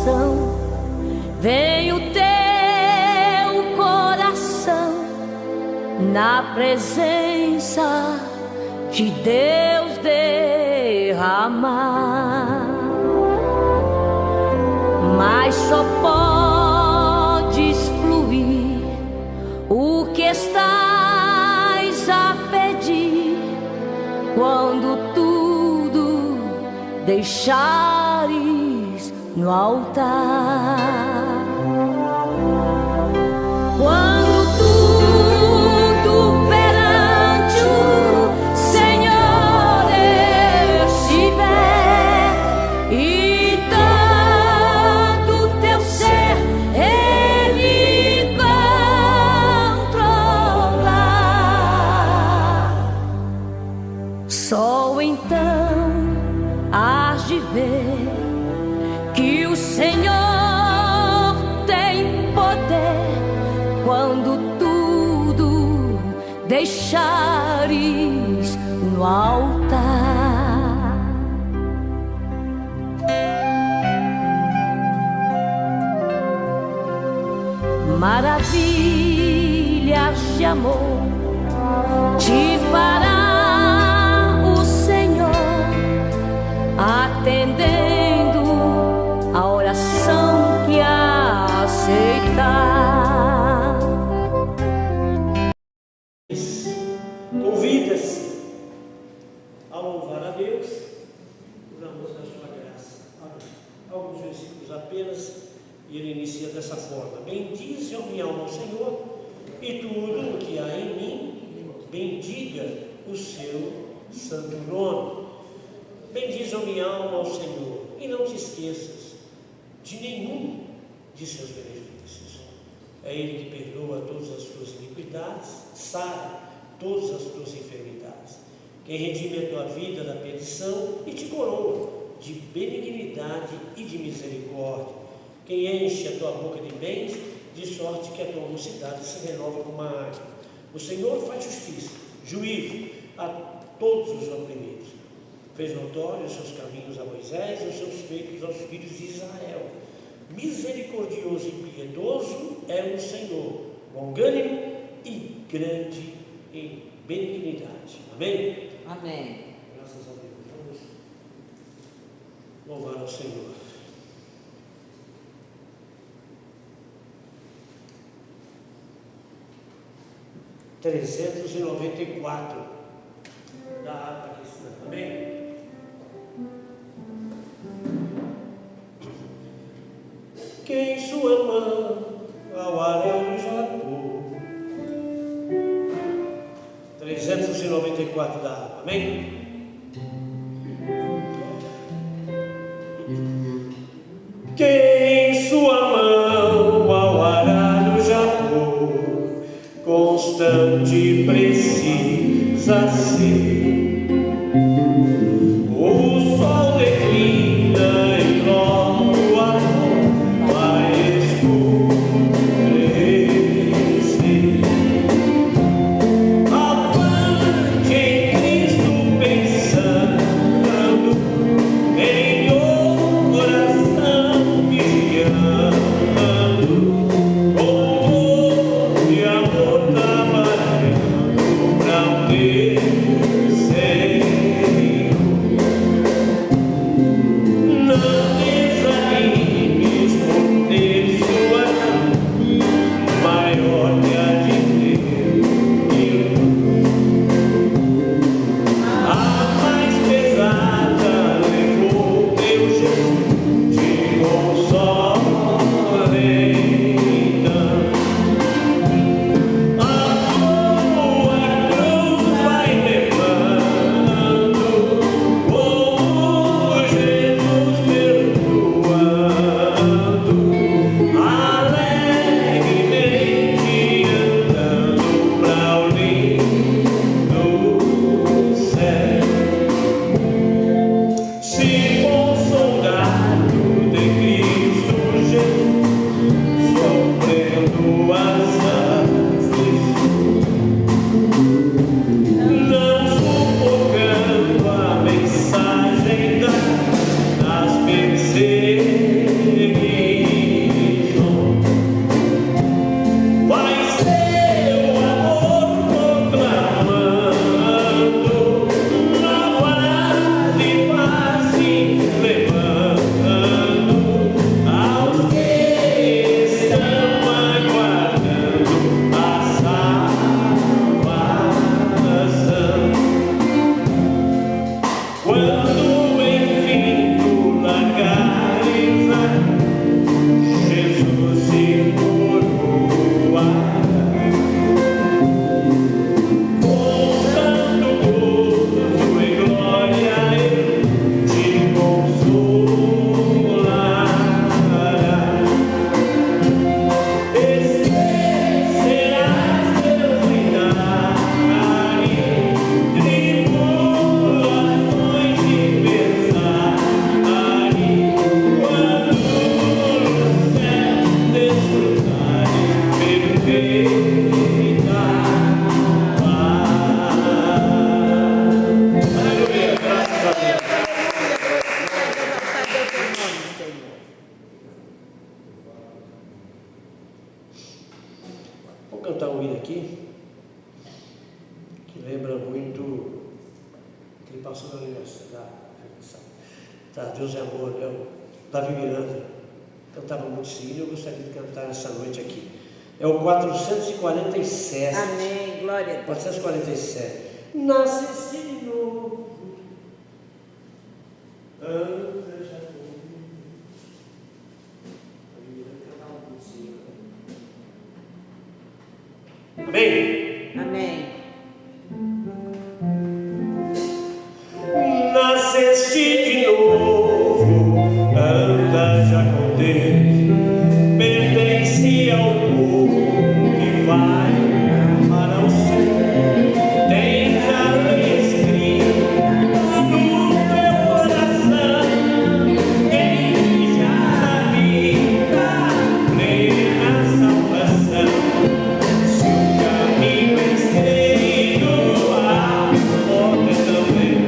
oração, vem o teu coração na presença de Deus derramar. Mas só podes fluir o que estás a pedir quando tudo deixares no altar. Quando tudo perante o Senhor estiver e todo teu ser Ele controlar, só então hás de ver que o Senhor tem poder quando tudo deixares no altar. Maravilhas de amor te fará o Senhor, atendendo a oração que aceitar. Convida-se a louvar a Deus por amor da sua graça. Alguns versículos apenas, e ele inicia dessa forma: bendize a minha alma ao Senhor, e tudo o que há em mim, bendiga o seu santo nome. Bendize a minha alma ao Senhor, e não te esqueças de nenhum de seus benefícios. É Ele que perdoa todas as tuas iniquidades, sara todas as tuas enfermidades, quem redime a tua vida da perdição e te coroa de benignidade e de misericórdia, quem enche a tua boca de bens, de sorte que a tua mocidade se renova como a águia. O Senhor faz justiça, juízo a todos os oprimidos. Fez notórios os seus caminhos a Moisés e os seus feitos aos filhos de Israel. Misericordioso e piedoso é o Senhor, longânimo e grande em benignidade. Amém? Amém. Graças a Deus. Vamos louvar ao Senhor. (394) da harpa cristã. Amém? Quem sua mão ao arado Jacó. 394 da harpa. Amém? Quem sua mão ao arado Jacó, constante precisa ser. O sol declina e logo a lua vai escurecer. Avante em Cristo pensando, em oração vigiando, com amor trabalhando pra o teu cantar um hino aqui, que lembra muito aquele passou da universidade, da Deus é Amor, né? O Davi Miranda cantava muito esse hino, eu gostaria de cantar essa noite aqui. É o 447. Amém, glória a Deus. 447. Nasce de novo, anda já comigo. Amém? Amém. Nasceste de novo, anda já com Deus, pertence ao povo que vai para o céu. Tens a lei escrita no teu coração, quem já habita plena salvação. Se o caminho é estreito, a porta é também.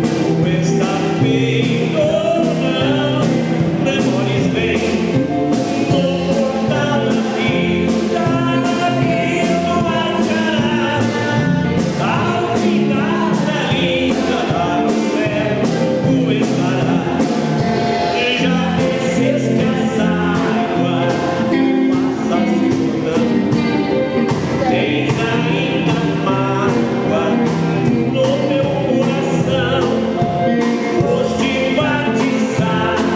Tu está feito ou não, demores bem. No portal da vida, Cristo marcará. Ao final da linda lá no céu, tu estarás. Já desceste as águas, passaste o Jordão. Tens ainda mágoa no teu coração. Foste batizado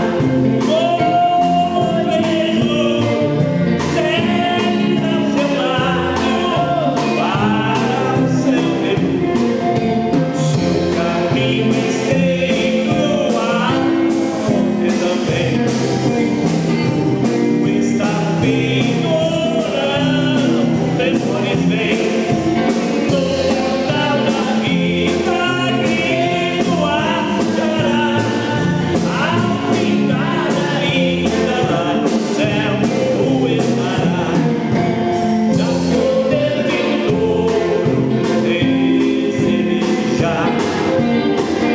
como Jesus, segues ao seu lado para o seu debut. Se o caminho é estreito, a porta é também. Tu está feito ou não, temores vêm. No portal da vida, Cristo achará. Ao final da linda lá no céu, tu estarás. Já o teu tesouro recebeste já.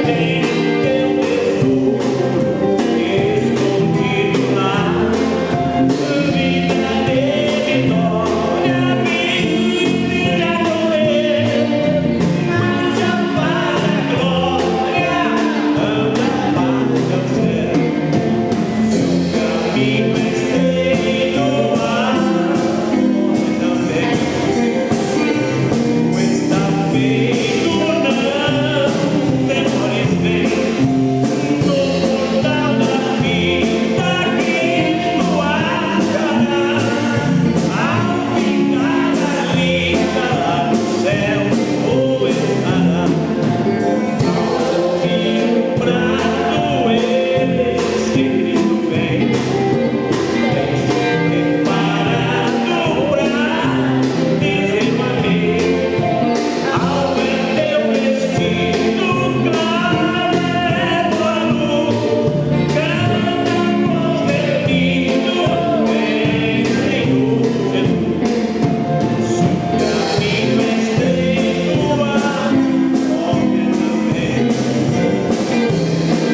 Tem o teu tesouro escondido lá. Vida de vitória, vida com Deus. Marcha para a glória, anda para o céu. Se o caminho é estreito, a porta também. Tu está feito ou não, demores bem. No portal da vida, Cristo achará. Ao final da linda lá no céu, tu estarás. Ao fim brado eis que Cristo vem. Tens preparado pra dizer amém. Ao ver teu vestido claro é tua luz, canta com vertido, vem Senhor Jesus. Se o caminho é estreito, a porta é também.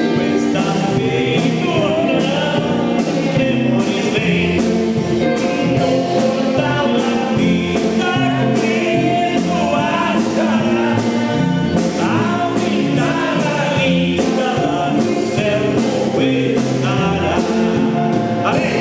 Tu está feito ou não, demores vêm. No portal da vida, Cristo achará. Ao final da linda lá no céu, tu estarás. Amém?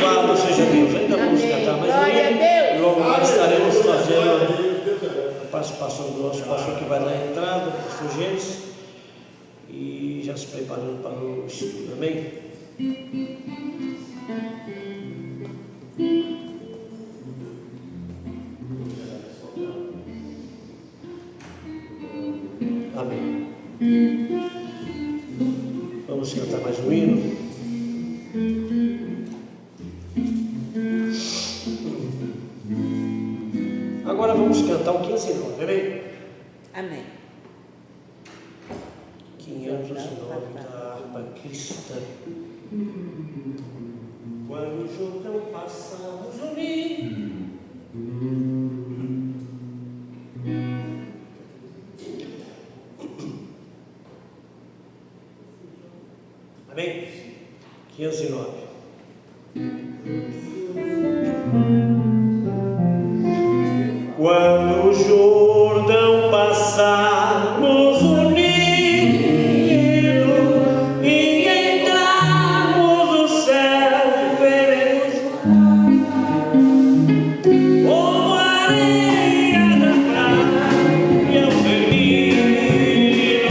Louvado seja Deus. Ainda vamos cantar mais um hino. Logo mais estaremos fazendo a participação do nosso pastor que vai dar a entrada, pastor Gênesis, e já se preparando para o estudo. Amém? Amém. Vamos cantar mais um hino. Agora vamos cantar o 509, amém? Amém. 509 da harpa cristã. Quando o Jordão passamos unidos, amém? 509. Quando o Jordão passarmos unidos e entrarmos no céu, veremos como areia da praia o menino,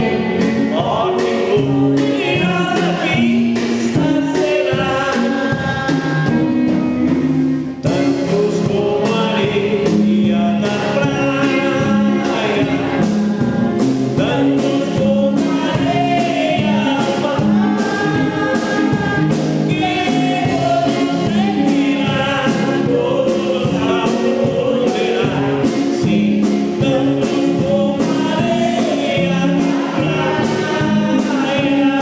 ó que gloriosa vista será, tantos como areia da praia, tantos como areia do mar, que todos seguirá, todos verá, sim, tantos como areia da praia.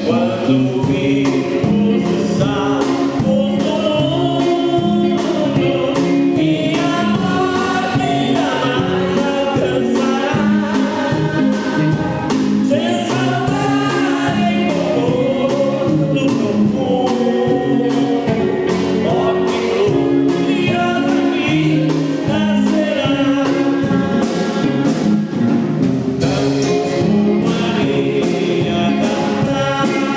Quando virmos os salvos do mundo e a morte jamais alcançará, sem salvar em conforto profundo, ó que gloriosa vista será, tantos como areia da praia,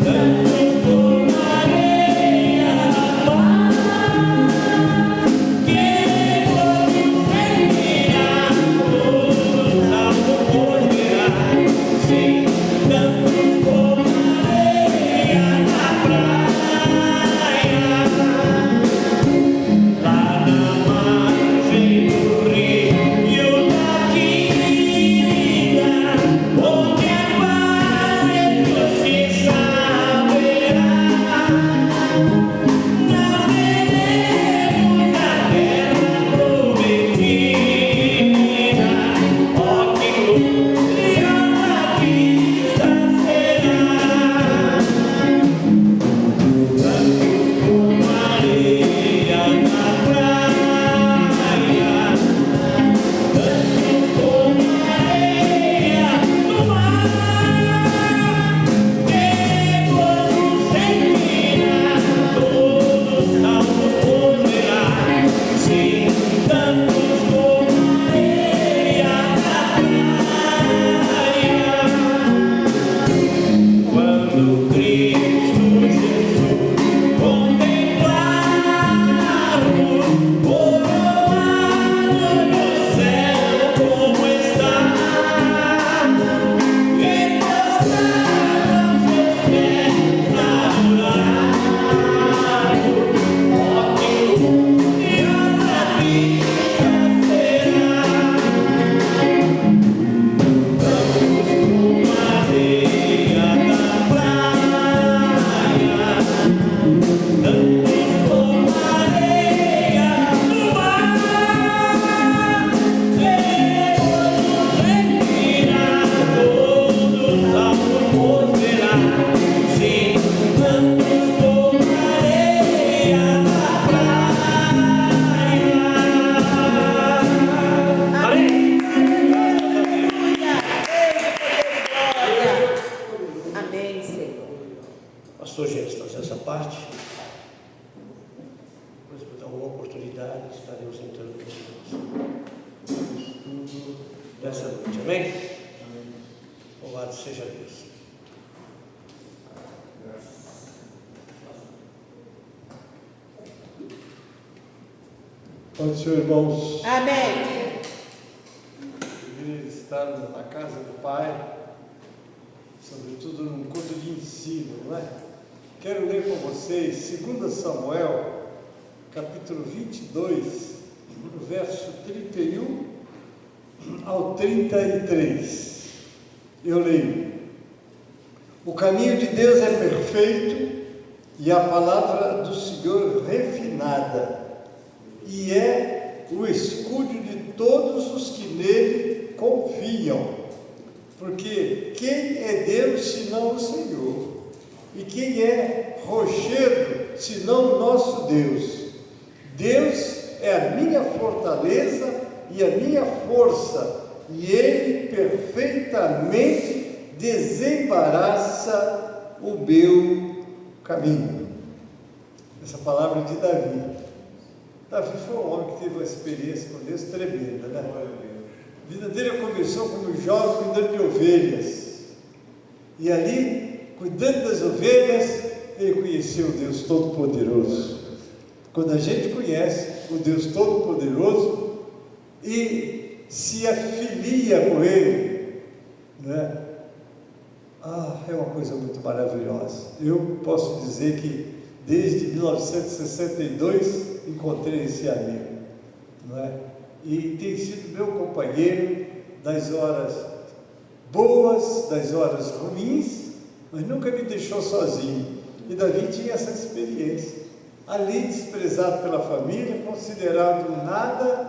tantos como areia do mar, que todos seguirá, todos salvos verá, sim, tantos como areia da praia, lá na margem do rio da vida, onde a paz e justiça haverá, nós veremos a terra prometida, ó que gloriosa vista será, tantos como areia da praia, tantos como areia do mar, que todos sentirá, todos salvos verá, sim, tantos como areia da praia. Quando Cristo Jesus contemplarmos, coroado no céu como está, e prostrado seus pés adorar, ó que gloriosa vista será, tantos como areia da praia, tantos como areia do mar, que todos seguirá, todos salvos verá, sim, tantos como areia da praia. Amém. Amém, Senhor. Pastor Gênesis, fazer essa parte. Depois, por dar uma oportunidade, estaremos entrando no nosso estudo dessa noite. Amém? Louvado seja Deus. Pode ser, irmãos, Amém. estar na casa do Pai, sobretudo num culto de ensino, não é? Quero ler com vocês 2 Samuel, capítulo 22, do verso 31 ao 33. Eu leio: O caminho de Deus é perfeito e a palavra do Senhor refinada, e é o escudo de todos os que nele confiam. Porque quem é Deus senão o Senhor? E quem é rochedo senão o nosso Deus? Deus é a minha fortaleza e a minha força, e Ele perfeitamente desembaraça o meu caminho. Essa palavra de Davi. Davi foi um homem que teve uma experiência com Deus tremenda, né? A vida dele começou como jovem cuidando de ovelhas. E ali, cuidando das ovelhas, ele conheceu o Deus Todo-Poderoso. Quando a gente conhece o Deus Todo-Poderoso e se afilia com Ele, né? É uma coisa muito maravilhosa. Eu posso dizer que desde 1962 encontrei esse amigo, não é? E tem sido meu companheiro das horas boas, das horas ruins, mas nunca me deixou sozinho. E Davi tinha essa experiência, ali desprezado pela família, considerado nada,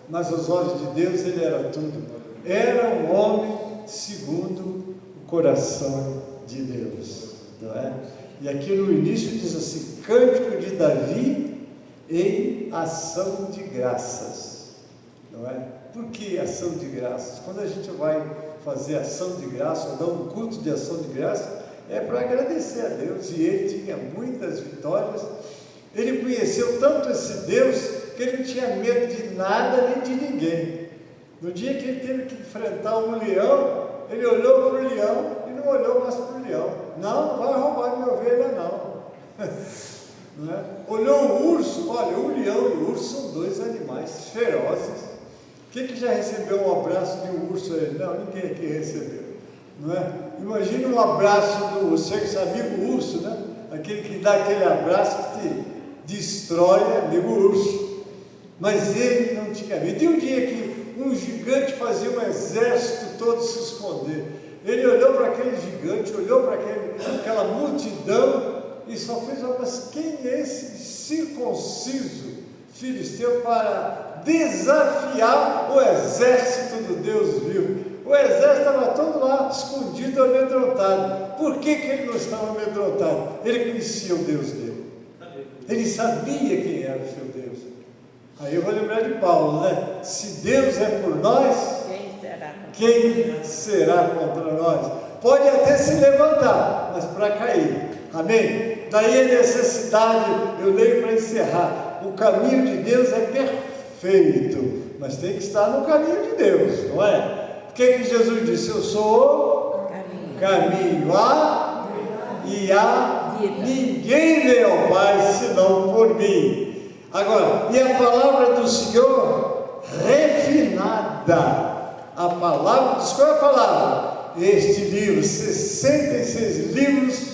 mas aos olhos de Deus ele era tudo. Era um homem segundo o coração de Deus, não é? E aqui no início diz assim: cântico de Davi em ação de graças, não é? Por que ação de graças? Quando a gente vai fazer ação de graça, ou dar um culto de ação de graça, é para agradecer a Deus. E ele tinha muitas vitórias. Ele conheceu tanto esse Deus que ele não tinha medo de nada nem de ninguém. No dia que ele teve que enfrentar um leão, ele olhou para o leão e não olhou mais para o leão. Não vai roubar minha ovelha, não. Não é? Olhou o urso. Olha, o leão e o urso são dois animais ferozes. Quem já recebeu um abraço de um urso aí? Não, ninguém aqui recebeu, não é? Imagina um abraço do seu amigo urso, né? Aquele que dá aquele abraço que te destrói, amigo urso. Mas ele não tinha medo. Tem um dia que um gigante fazia um exército todo se esconder. Ele olhou para aquele gigante, olhou para aquela multidão e só fez uma coisa: quem é esse circunciso filisteu para desafiar o exército do Deus vivo? O exército estava todo lá escondido, amedrontado. Por que ele não estava amedrontado? Ele conhecia o Deus dele, ele sabia quem era o seu Deus. Aí eu vou lembrar de Paulo, né? Se Deus é por nós, quem será contra nós? Pode até se levantar, mas para cair. Amém? Daí a necessidade, eu leio para encerrar: o caminho de Deus é perfeito, mas tem que estar no caminho de Deus, não é? O que Jesus disse? Eu sou o caminho, e a ninguém vem ao Pai senão por mim. Agora, e a palavra do Senhor refinada, a palavra, diz qual é a palavra? Este livro, 66 livros,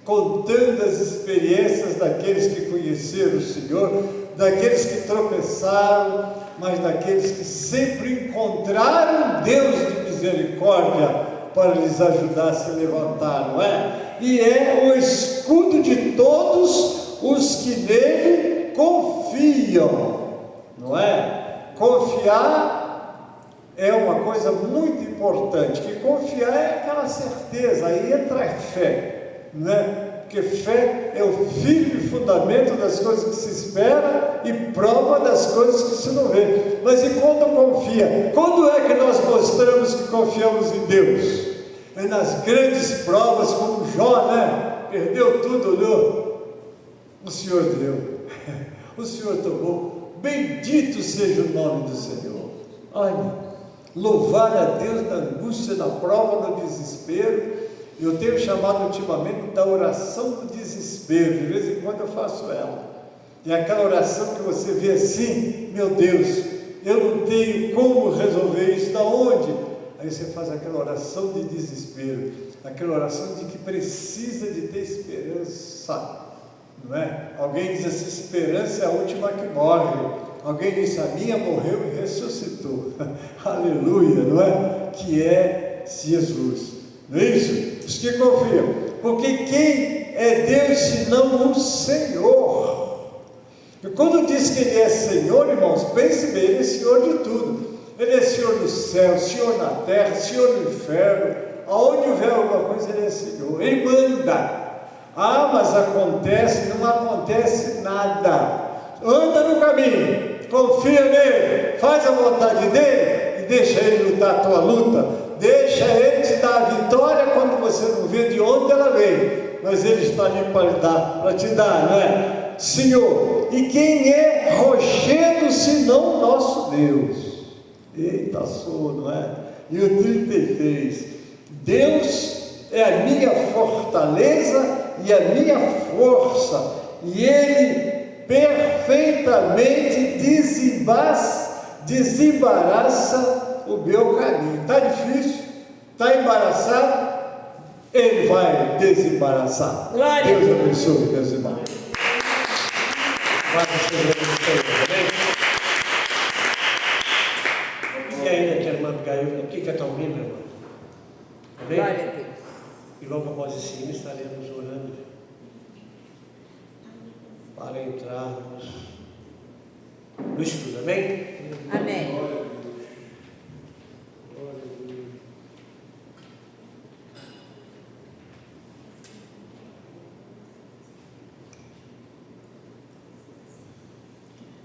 contando as experiências daqueles que conheceram o Senhor, daqueles que tropeçaram, mas daqueles que sempre encontraram Deus de misericórdia para lhes ajudar a se levantar, não é? E é o escudo de todos os que nele confiam, não é? Confiar é uma coisa muito importante, que confiar é aquela certeza, aí entra a fé, não é? Porque fé é o firme fundamento das coisas que se espera e prova das coisas que se não vê. Mas e quando confia? Quando é que nós mostramos que confiamos em Deus? É nas grandes provas, como Jó, né? Perdeu tudo, olhou. O Senhor deu, o Senhor tomou. Bendito seja o nome do Senhor. Olha, louvar a Deus na angústia, na prova, no desespero. Eu tenho chamado ultimamente da oração do desespero. De vez em quando eu faço ela. E aquela oração que você vê assim: meu Deus, eu não tenho como resolver isso, da onde? Aí você faz aquela oração de desespero, aquela oração de que precisa de ter esperança, não é? Alguém diz assim: esperança é a última que morre. Alguém diz: a minha morreu e ressuscitou. Aleluia, não é? Que é Jesus, não é isso? Os que confiam, porque quem é Deus senão o Senhor? E quando diz que Ele é Senhor, irmãos, pense bem, Ele é Senhor de tudo. Ele é Senhor do céu, Senhor na terra, Senhor no inferno. Aonde houver alguma coisa, Ele é Senhor, Ele manda. Mas acontece, não acontece nada. Anda no caminho, confia nele, faz a vontade dele e deixa Ele lutar a tua luta. Deixa Ele te dar a vitória quando você não vê de onde ela vem. mas Ele está ali para te dar, não é? Senhor, e quem é rochedo senão nosso Deus? Eita, sou, não é? E o 33, Deus é a minha fortaleza e a minha força, e Ele perfeitamente desembaraça o meu caminho. Está difícil? Está embaraçado? Ele vai desembaraçar. Glória. Deus abençoe, meus irmãos. Vai ser E ainda que a irmã Abigail, o que está ouvindo, irmã? Amém? Glória a Deus. E logo após esse hino estaremos orando para entrarmos no estudo, amém? Amém.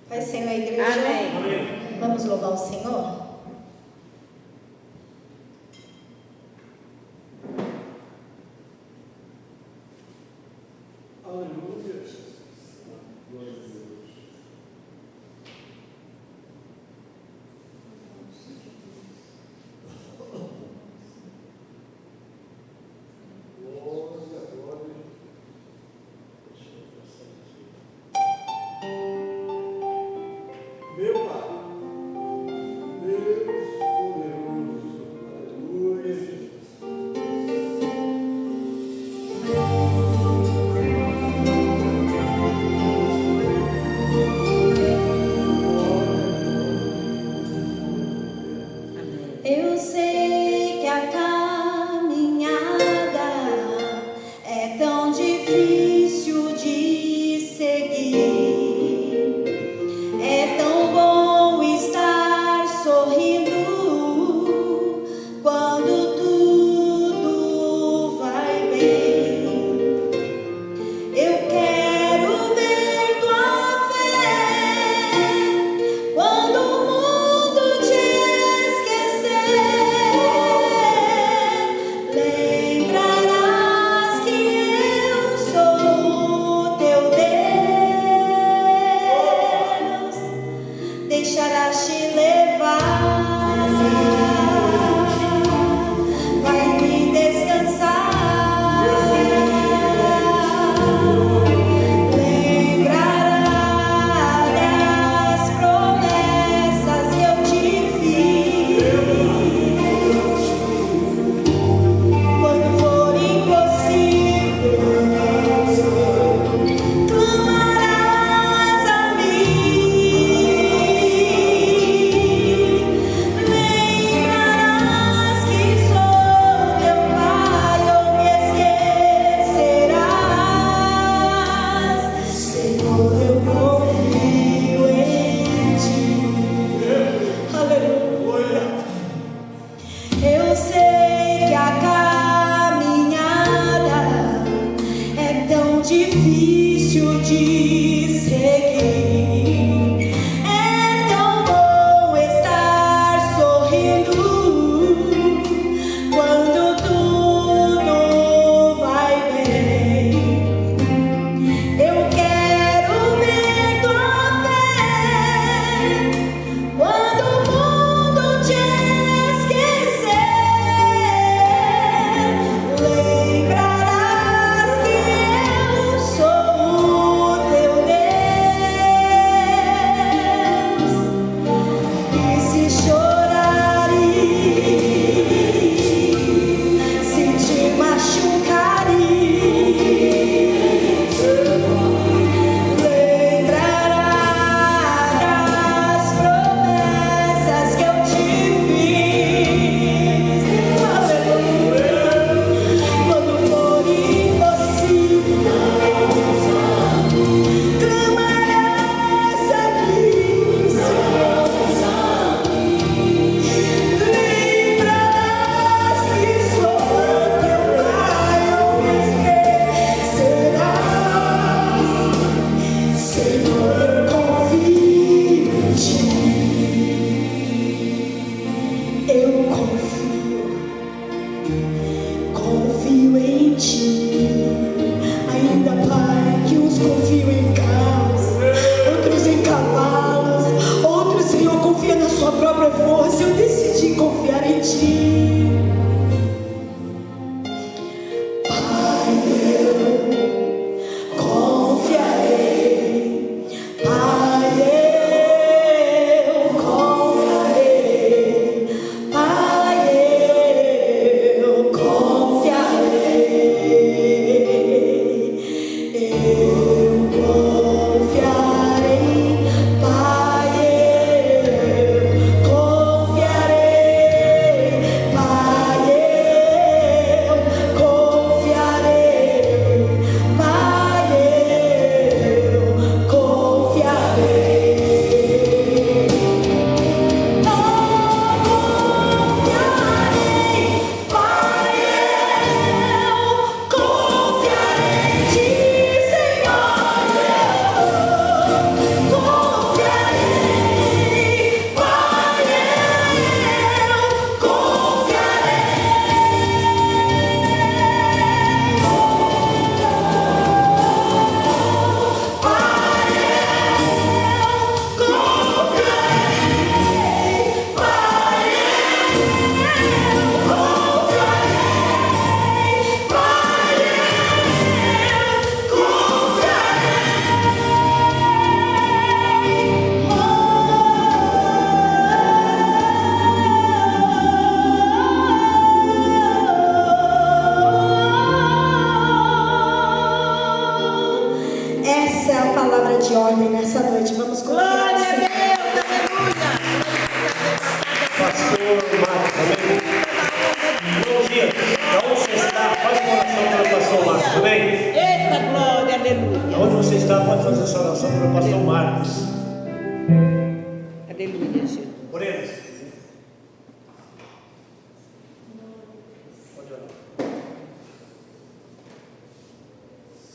Pai Senhor, a igreja. Amém. Vamos louvar o Senhor? Aleluia, Jesus. Glória a Deus. Meu Pai, Deus poderoso, aleluia.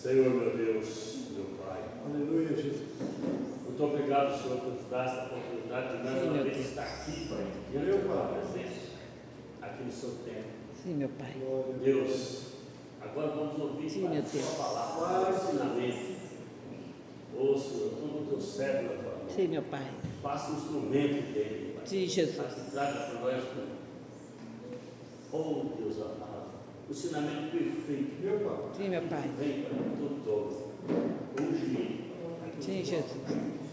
Senhor, meu Deus, meu Pai. Aleluia, Jesus. Muito obrigado, Senhor, por nos dar essa oportunidade de mais uma vez estar aqui, Pai, diante da tua presença, aqui no seu tempo. Sim, meu Pai. Deus, agora vamos ouvir Sim, Pai, meu a Deus. sua palavra, o ensinamento. Ô Senhor, todo o teu servo na tua mão. Sim, meu Pai. Faça um instrumento dele, Pai. Sim, Jesus. Para que traga para nós, oh Deus amado, o ensinamento perfeito. Meu Pai. Sim, meu Pai. Vem para tudo todo. Unge-me. Sim, Jesus.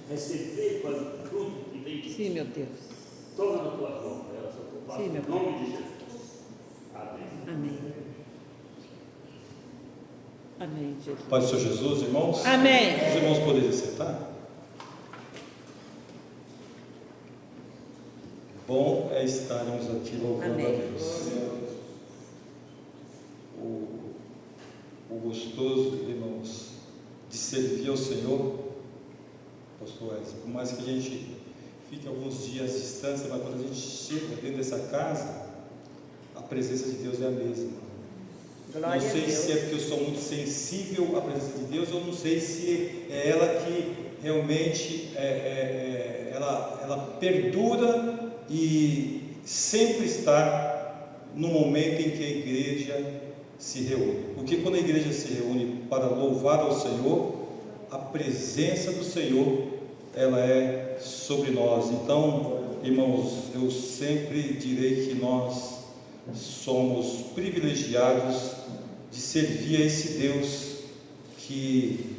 Receber para o fruto que vem de ti. Sim, meu Deus. Toma na tua mão, ela só eu faço Sim, meu em nome de Jesus. Amém. Amém. Amém, Jesus. Pai do Senhor Jesus, irmãos. Amém. Os irmãos podem se sentar? Bom é estarmos aqui louvando Amém. a Deus. O gostoso, irmãos, de servir ao Senhor, pastor Wesley, por mais que a gente fique alguns dias à distância, mas quando a gente chega dentro dessa casa, a presença de Deus é a mesma. Glória Não sei a Deus. se é porque eu sou muito sensível à presença de Deus, ou não sei se é ela que realmente ela perdura e sempre está no momento em que a igreja se reúne. Porque quando a igreja se reúne para louvar ao Senhor, a presença do Senhor ela é sobre nós. Então, irmãos, eu sempre direi que nós somos privilegiados de servir a esse Deus que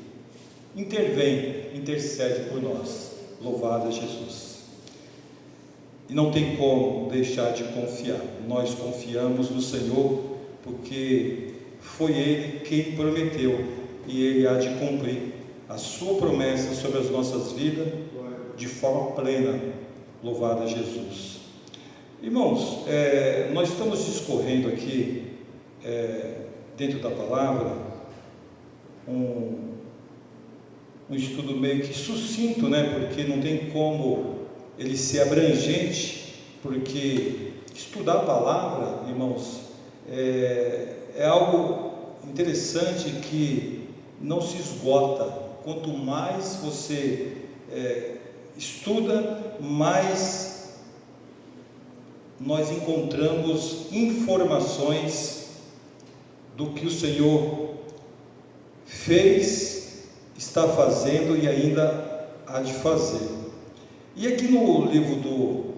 intercede por nós. Louvado é Jesus. E não tem como deixar de confiar. Nós confiamos no Senhor porque foi Ele quem prometeu e Ele há de cumprir a sua promessa sobre as nossas vidas de forma plena. Louvado é Jesus. Irmãos, nós estamos discorrendo aqui, dentro da palavra, um estudo meio que sucinto, porque não tem como ele ser abrangente, porque estudar a palavra, irmãos, é algo interessante que não se esgota. Quanto mais você estuda, mais nós encontramos informações do que o Senhor fez, está fazendo e ainda há de fazer. E aqui no livro do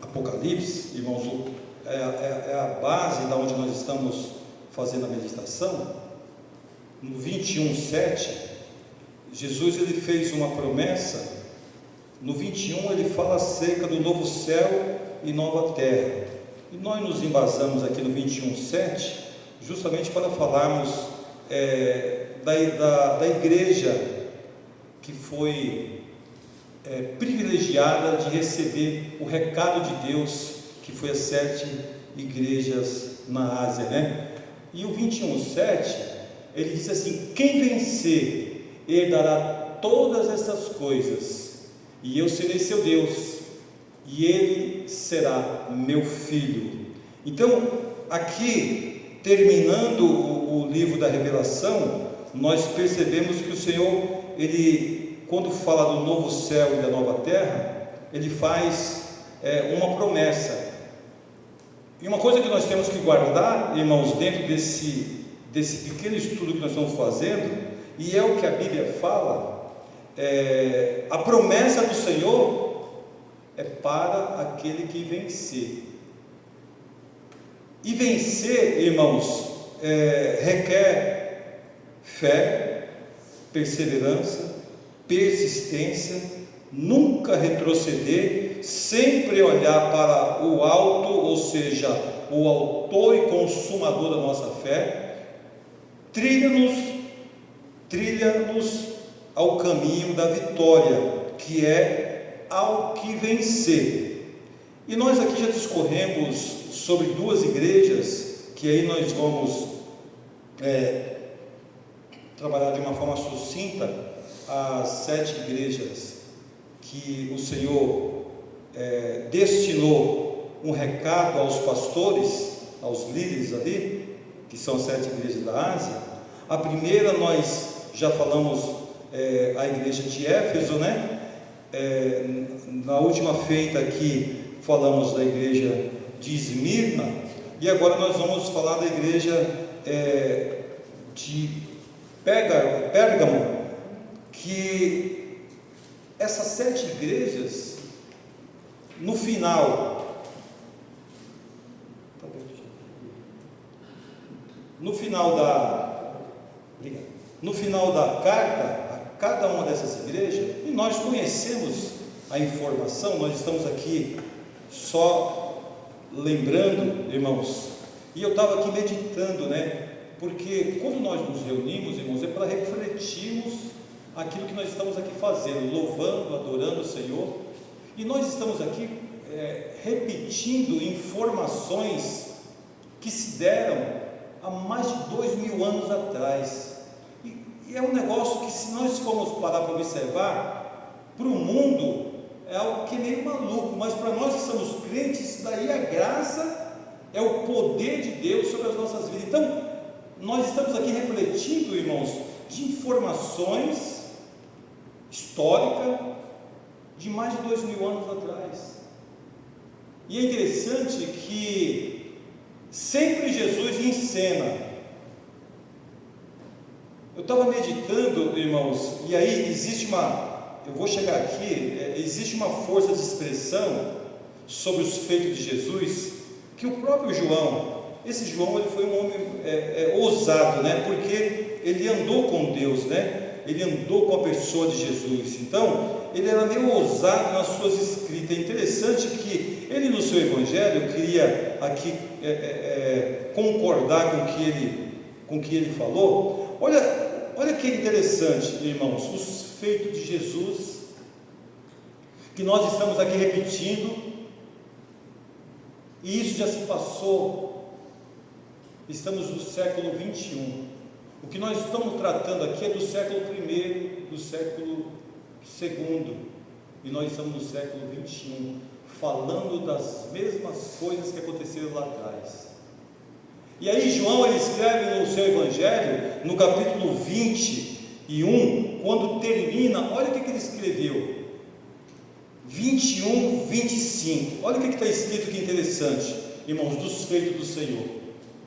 Apocalipse, irmãos, é a base da onde nós estamos fazendo a meditação. No 21:7, Jesus ele fez uma promessa. No 21 ele fala acerca do novo céu e nova terra, e nós nos embasamos aqui no 21:7 justamente para falarmos da igreja que foi privilegiada de receber o recado de Deus, que foi as 7 igrejas na Ásia, E o 21:7 ele diz assim: quem vencer herdará todas essas coisas, e eu serei seu Deus, e ele será meu filho. Então, aqui, terminando o livro da Revelação, nós percebemos que o Senhor, ele, quando fala do novo céu e da nova terra, ele faz uma promessa. E uma coisa que nós temos que guardar, irmãos, dentro desse pequeno estudo que nós estamos fazendo, e é o que a Bíblia fala, a promessa do Senhor é para aquele que vencer. E vencer, irmãos, requer fé, perseverança, persistência, nunca retroceder, sempre olhar para o alto, ou seja, o autor e consumador da nossa fé. Trilha-nos ao caminho da vitória, que é ao que vencer. E nós aqui já discorremos sobre 2 igrejas, que aí nós vamos trabalhar de uma forma sucinta as 7 igrejas que o Senhor destinou um recado aos pastores, aos líderes ali, que são 7 igrejas da Ásia. A primeira nós já falamos, a igreja de Éfeso, né? Na última feita aqui falamos da igreja de Esmirna, e agora nós vamos falar da igreja de Pérgamo, que essas 7 igrejas, no final da carta a cada uma dessas igrejas, e nós conhecemos a informação, nós estamos aqui só lembrando, irmãos, e eu estava aqui meditando, né? Porque quando nós nos reunimos, irmãos, é para refletirmos aquilo que nós estamos aqui fazendo, louvando, adorando o Senhor, e nós estamos aqui repetindo informações que se deram há mais de 2000 anos atrás. E é um negócio que, se nós formos parar para observar, para o mundo é algo que é meio maluco, mas para nós que somos crentes, isso daí é a graça, é o poder de Deus sobre as nossas vidas. Então, nós estamos aqui refletindo, irmãos, de informações históricas de mais de 2000 anos atrás. E é interessante que sempre Jesus encena. Eu estava meditando, irmãos, e aí existe existe uma força de expressão sobre os feitos de Jesus, que o próprio João, esse João, ele foi um homem ousado, né? Porque ele andou com Deus, né? Ele andou com a pessoa de Jesus, então ele era meio ousado nas suas escritas. É interessante que ele, no seu evangelho, eu queria aqui concordar com o que ele falou. Olha que interessante, irmãos, os feitos de Jesus, que nós estamos aqui repetindo, e isso já se passou. Estamos no século 21. O que nós estamos tratando aqui é do século I, do século II, e nós estamos no século 21, falando das mesmas coisas que aconteceram lá atrás. E aí João, ele escreve no seu evangelho, no capítulo 21, quando termina, olha o que ele escreveu, 21, 25, olha o que está escrito, que interessante, irmãos, dos feitos do Senhor.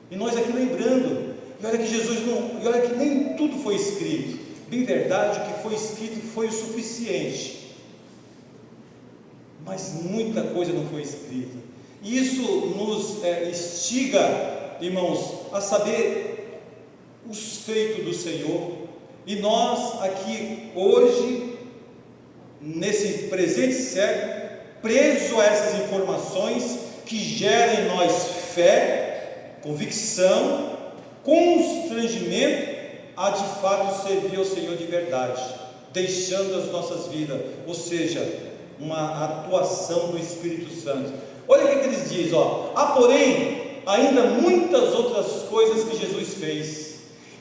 E nós aqui lembrando, e olha que olha que nem tudo foi escrito, bem verdade, o que foi escrito foi o suficiente, mas muita coisa não foi escrita, e isso nos instiga, irmãos, a saber os feitos do Senhor. E nós aqui hoje, nesse presente século, presos a essas informações que geram em nós fé, convicção, constrangimento a de fato servir ao Senhor de verdade, deixando as nossas vidas, ou seja, uma atuação do Espírito Santo. Olha o que eles dizem, há porém ainda muitas outras coisas que Jesus fez,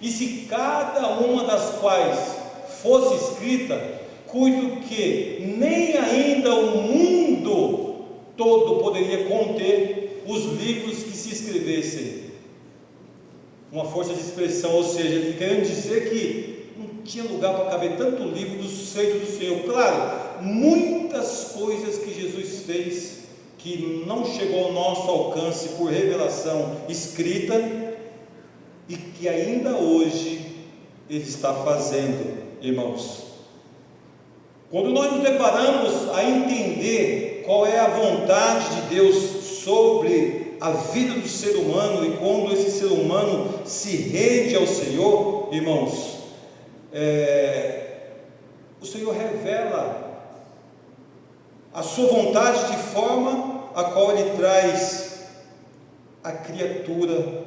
e se cada uma das quais fosse escrita, cuido que nem ainda o mundo todo poderia conter os livros que se escrevessem. Uma força de expressão, ou seja, ele querendo dizer que não tinha lugar para caber tanto livro dos feitos do Senhor. Claro, muitas coisas que Jesus fez que não chegou ao nosso alcance por revelação escrita, e que ainda hoje Ele está fazendo, irmãos. Quando nós nos deparamos a entender qual é a vontade de Deus sobre a vida do ser humano, e quando esse ser humano se rende ao Senhor, irmãos, o Senhor revela a sua vontade de forma a qual Ele traz a criatura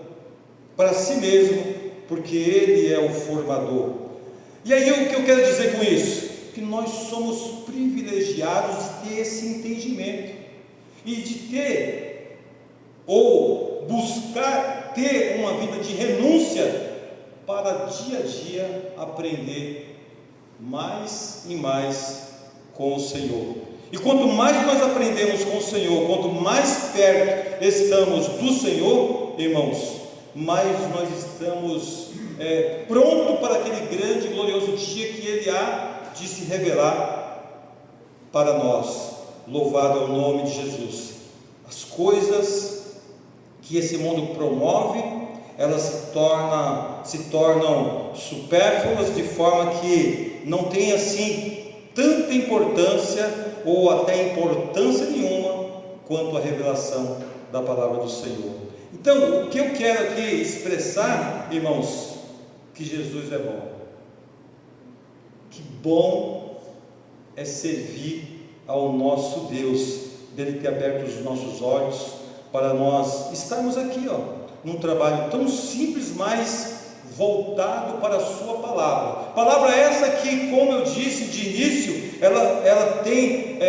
para si mesmo, porque Ele é o formador. E aí o que eu quero dizer com isso? Que nós somos privilegiados de ter esse entendimento, e de ter, ou buscar ter uma vida de renúncia, para dia a dia aprender mais e mais com o Senhor. E quanto mais nós aprendemos com o Senhor, quanto mais perto estamos do Senhor, irmãos, mais nós estamos prontos para aquele grande e glorioso dia que Ele há de se revelar para nós. Louvado é o nome de Jesus. As coisas que esse mundo promove, elas se tornam supérfluas, de forma que não tem assim tanta importância, ou até importância nenhuma, quanto a revelação da palavra do Senhor. Então, o que eu quero aqui expressar, irmãos, que Jesus é bom. Que bom é servir ao nosso Deus, dele ter aberto os nossos olhos, para nós estarmos aqui, num trabalho tão simples, mas voltado para a sua palavra. Palavra essa que, como eu disse de início, ela tem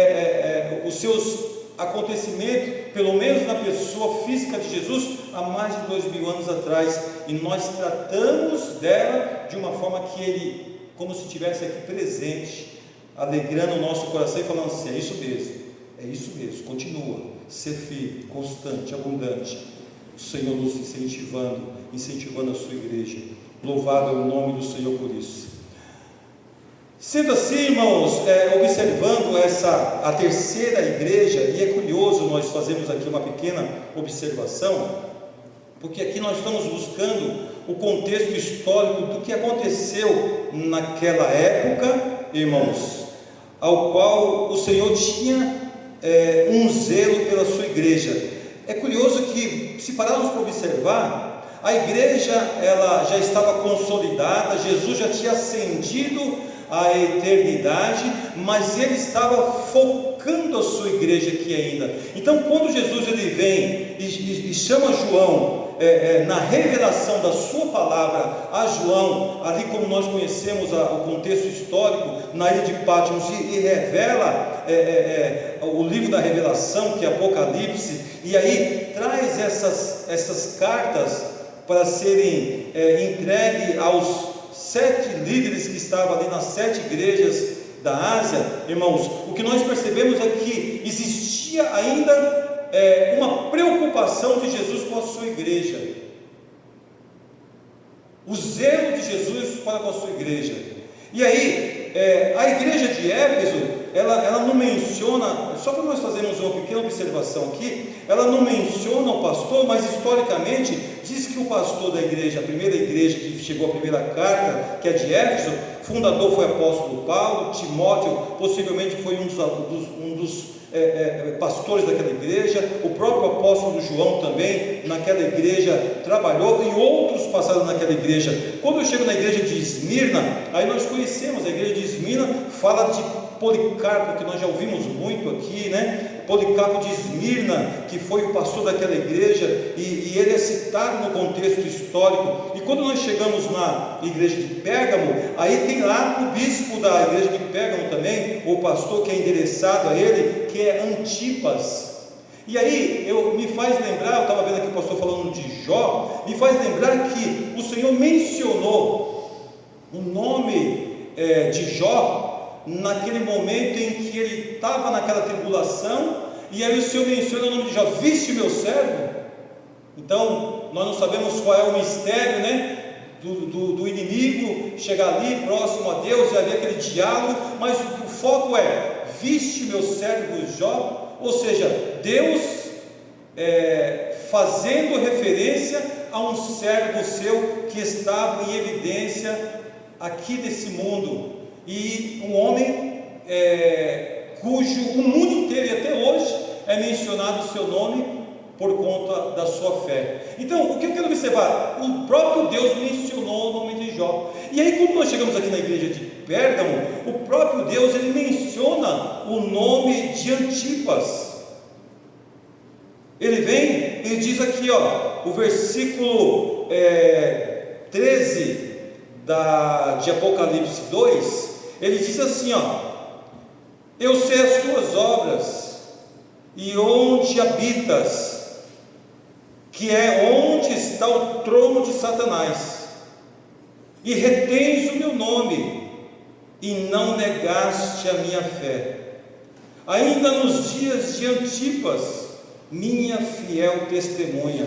os seus acontecimentos, pelo menos na pessoa física de Jesus, há mais de 2000 anos atrás, e nós tratamos dela de uma forma que Ele, como se estivesse aqui presente, alegrando o nosso coração e falando assim: é isso mesmo, continua, ser firme, constante, abundante. O Senhor nos incentivando a sua igreja. Louvado é o nome do Senhor por isso. Sendo assim, irmãos, observando a terceira igreja, e é curioso nós fazermos aqui uma pequena observação, porque aqui nós estamos buscando o contexto histórico do que aconteceu naquela época, irmãos, ao qual o Senhor tinha um zelo pela sua igreja. É curioso que, se pararmos para observar, a igreja ela já estava consolidada, Jesus já tinha ascendido à eternidade, mas Ele estava focando a sua igreja aqui ainda. Então, quando Jesus ele vem e chama João, na revelação da sua palavra a João, ali como nós conhecemos o contexto histórico, na ilha de Patmos, e revela o livro da revelação, que é Apocalipse, e aí traz essas cartas para serem entregues aos 7 líderes que estavam ali nas 7 igrejas da Ásia. Irmãos, o que nós percebemos é que existia ainda uma preocupação de Jesus com a sua igreja, o zelo de Jesus para com a sua igreja. E aí, a igreja de Éfeso, ela não menciona, só para nós fazermos uma pequena observação aqui, ela não menciona o pastor, mas historicamente diz que o pastor da igreja, a primeira igreja que chegou a primeira carta, que é de Éfeso, fundador foi o apóstolo Paulo. Timóteo possivelmente foi um dos pastores daquela igreja. O próprio apóstolo João também naquela igreja trabalhou, e outros passaram naquela igreja. Quando eu chego na igreja de Esmirna, aí nós conhecemos a igreja de Esmirna, fala de Policarpo, que nós já ouvimos muito aqui, né? Policarpo de Esmirna, que foi o pastor daquela igreja, e ele é citado no contexto histórico. E quando nós chegamos na igreja de Pérgamo, aí tem lá o bispo da igreja de Pérgamo também, o pastor que é endereçado a ele, que é Antipas. E aí me faz lembrar, eu estava vendo aqui o pastor falando de Jó, me faz lembrar que o Senhor mencionou o nome de Jó naquele momento em que ele estava naquela tribulação, e aí o Senhor menciona o nome de Jó: viste meu servo? Então nós não sabemos qual é o mistério, né, do inimigo chegar ali próximo a Deus e haver aquele diálogo, mas o foco é: viste meu servo Jó? Ou seja, Deus fazendo referência a um servo seu que estava em evidência aqui nesse mundo, e um homem cujo o mundo inteiro, e até hoje, é mencionado o seu nome por conta da sua fé. Então, o que eu quero observar? O próprio Deus mencionou o nome de Jó. E aí, quando nós chegamos aqui na igreja de Pérgamo, o próprio Deus ele menciona o nome de Antipas. Ele vem e diz aqui, o versículo 13 de Apocalipse 2, ele diz assim, eu sei as tuas obras e onde habitas, que é onde está o trono de Satanás, e retens o meu nome, e não negaste a minha fé, ainda nos dias de Antipas, minha fiel testemunha,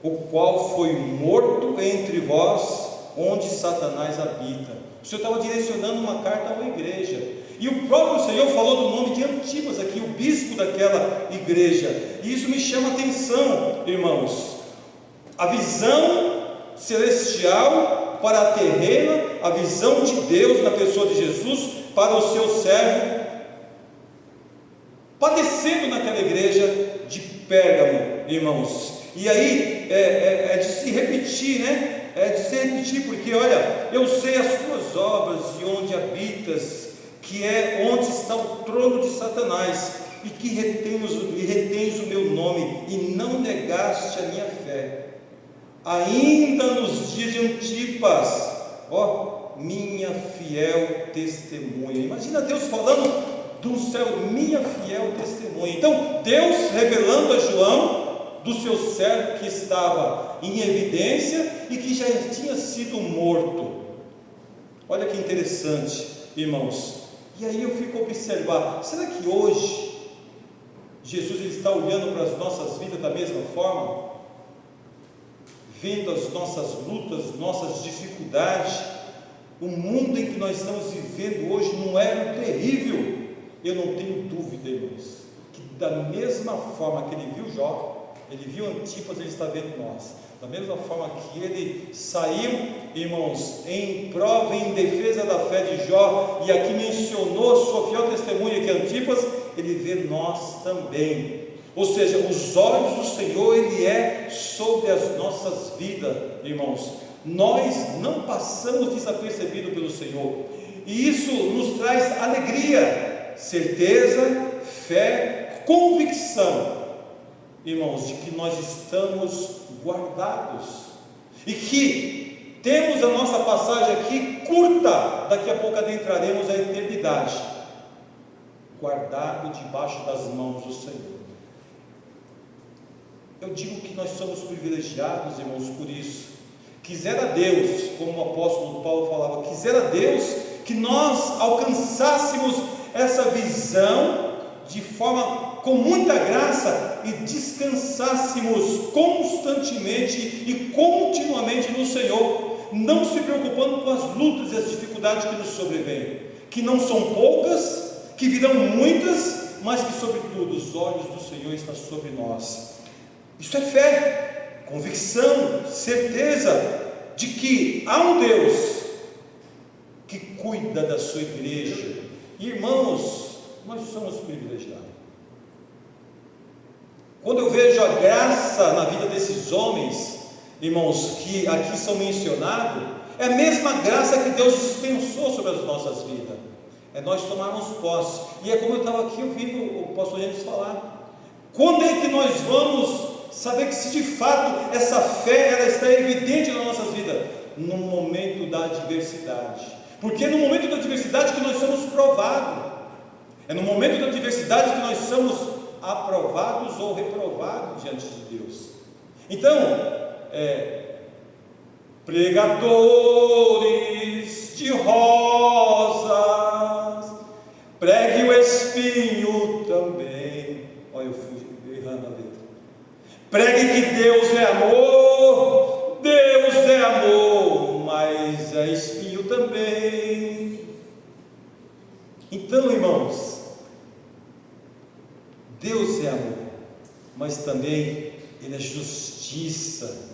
o qual foi morto entre vós, onde Satanás habita. O Senhor estava direcionando uma carta a uma igreja, e o próprio Senhor falou do nome de Antipas aqui, o bispo daquela igreja, e isso me chama a atenção, irmãos. A visão celestial para a terrena, a visão de Deus na pessoa de Jesus para o seu servo, padecendo naquela igreja de Pérgamo, irmãos. E aí é de se repetir, né? É de se repetir, porque olha, eu sei as tuas obras e onde habitas, que é onde está o trono de Satanás, e que retens o meu nome, e não negaste a minha fé, ainda nos dias de Antipas, ó, minha fiel testemunha. Imagina Deus falando do céu, minha fiel testemunha. Então Deus revelando a João do seu servo que estava em evidência e que já tinha sido morto. Olha que interessante, irmãos. E aí eu fico a observar, será que hoje Jesus ele está olhando para as nossas vidas da mesma forma? Vendo as nossas lutas, nossas dificuldades, o mundo em que nós estamos vivendo hoje não é terrível? Eu não tenho dúvida, irmãos, que da mesma forma que ele viu Jó, ele viu Antipas, ele está vendo nós. Da mesma forma que ele saiu, irmãos, em prova, em defesa da fé de Jó, e aqui mencionou a sua fiel testemunha que é Antipas, ele vê nós também. Ou seja, os olhos do Senhor, ele é sobre as nossas vidas, irmãos. Nós não passamos desapercebido pelo Senhor, e isso nos traz alegria, certeza, fé, convicção, irmãos, de que nós estamos guardados, e que temos a nossa passagem aqui curta, daqui a pouco adentraremos a eternidade, guardado debaixo das mãos do Senhor. Eu digo que nós somos privilegiados, irmãos, por isso. Quisera Deus, como o apóstolo Paulo falava, quisera Deus que nós alcançássemos essa visão de forma com muita graça e descansássemos constantemente e continuamente no Senhor, não se preocupando com as lutas e as dificuldades que nos sobrevêm, que não são poucas, que virão muitas, mas que sobretudo os olhos do Senhor estão sobre nós. Isso é fé, convicção, certeza de que há um Deus que cuida da sua igreja. Irmãos, nós somos privilegiados. Quando eu vejo a graça na vida desses homens, irmãos, que aqui são mencionados, é a mesma graça que Deus dispensou sobre as nossas vidas. É nós tomarmos posse. E é como eu estava aqui ouvindo o pastor James falar. Quando é que nós vamos saber que se de fato essa fé ela está evidente nas nossas vidas? No momento da adversidade. Porque é no momento da adversidade que nós somos provados. É no momento da adversidade que nós somos aprovados ou reprovados diante de Deus. Então, pregadores de rosas, pregue o espinho também. Olha, eu fui errando a letra. Pregue que Deus é amor, Deus é amor, mas é espinho também. Então, irmãos, Deus é amor, mas também Ele é justiça,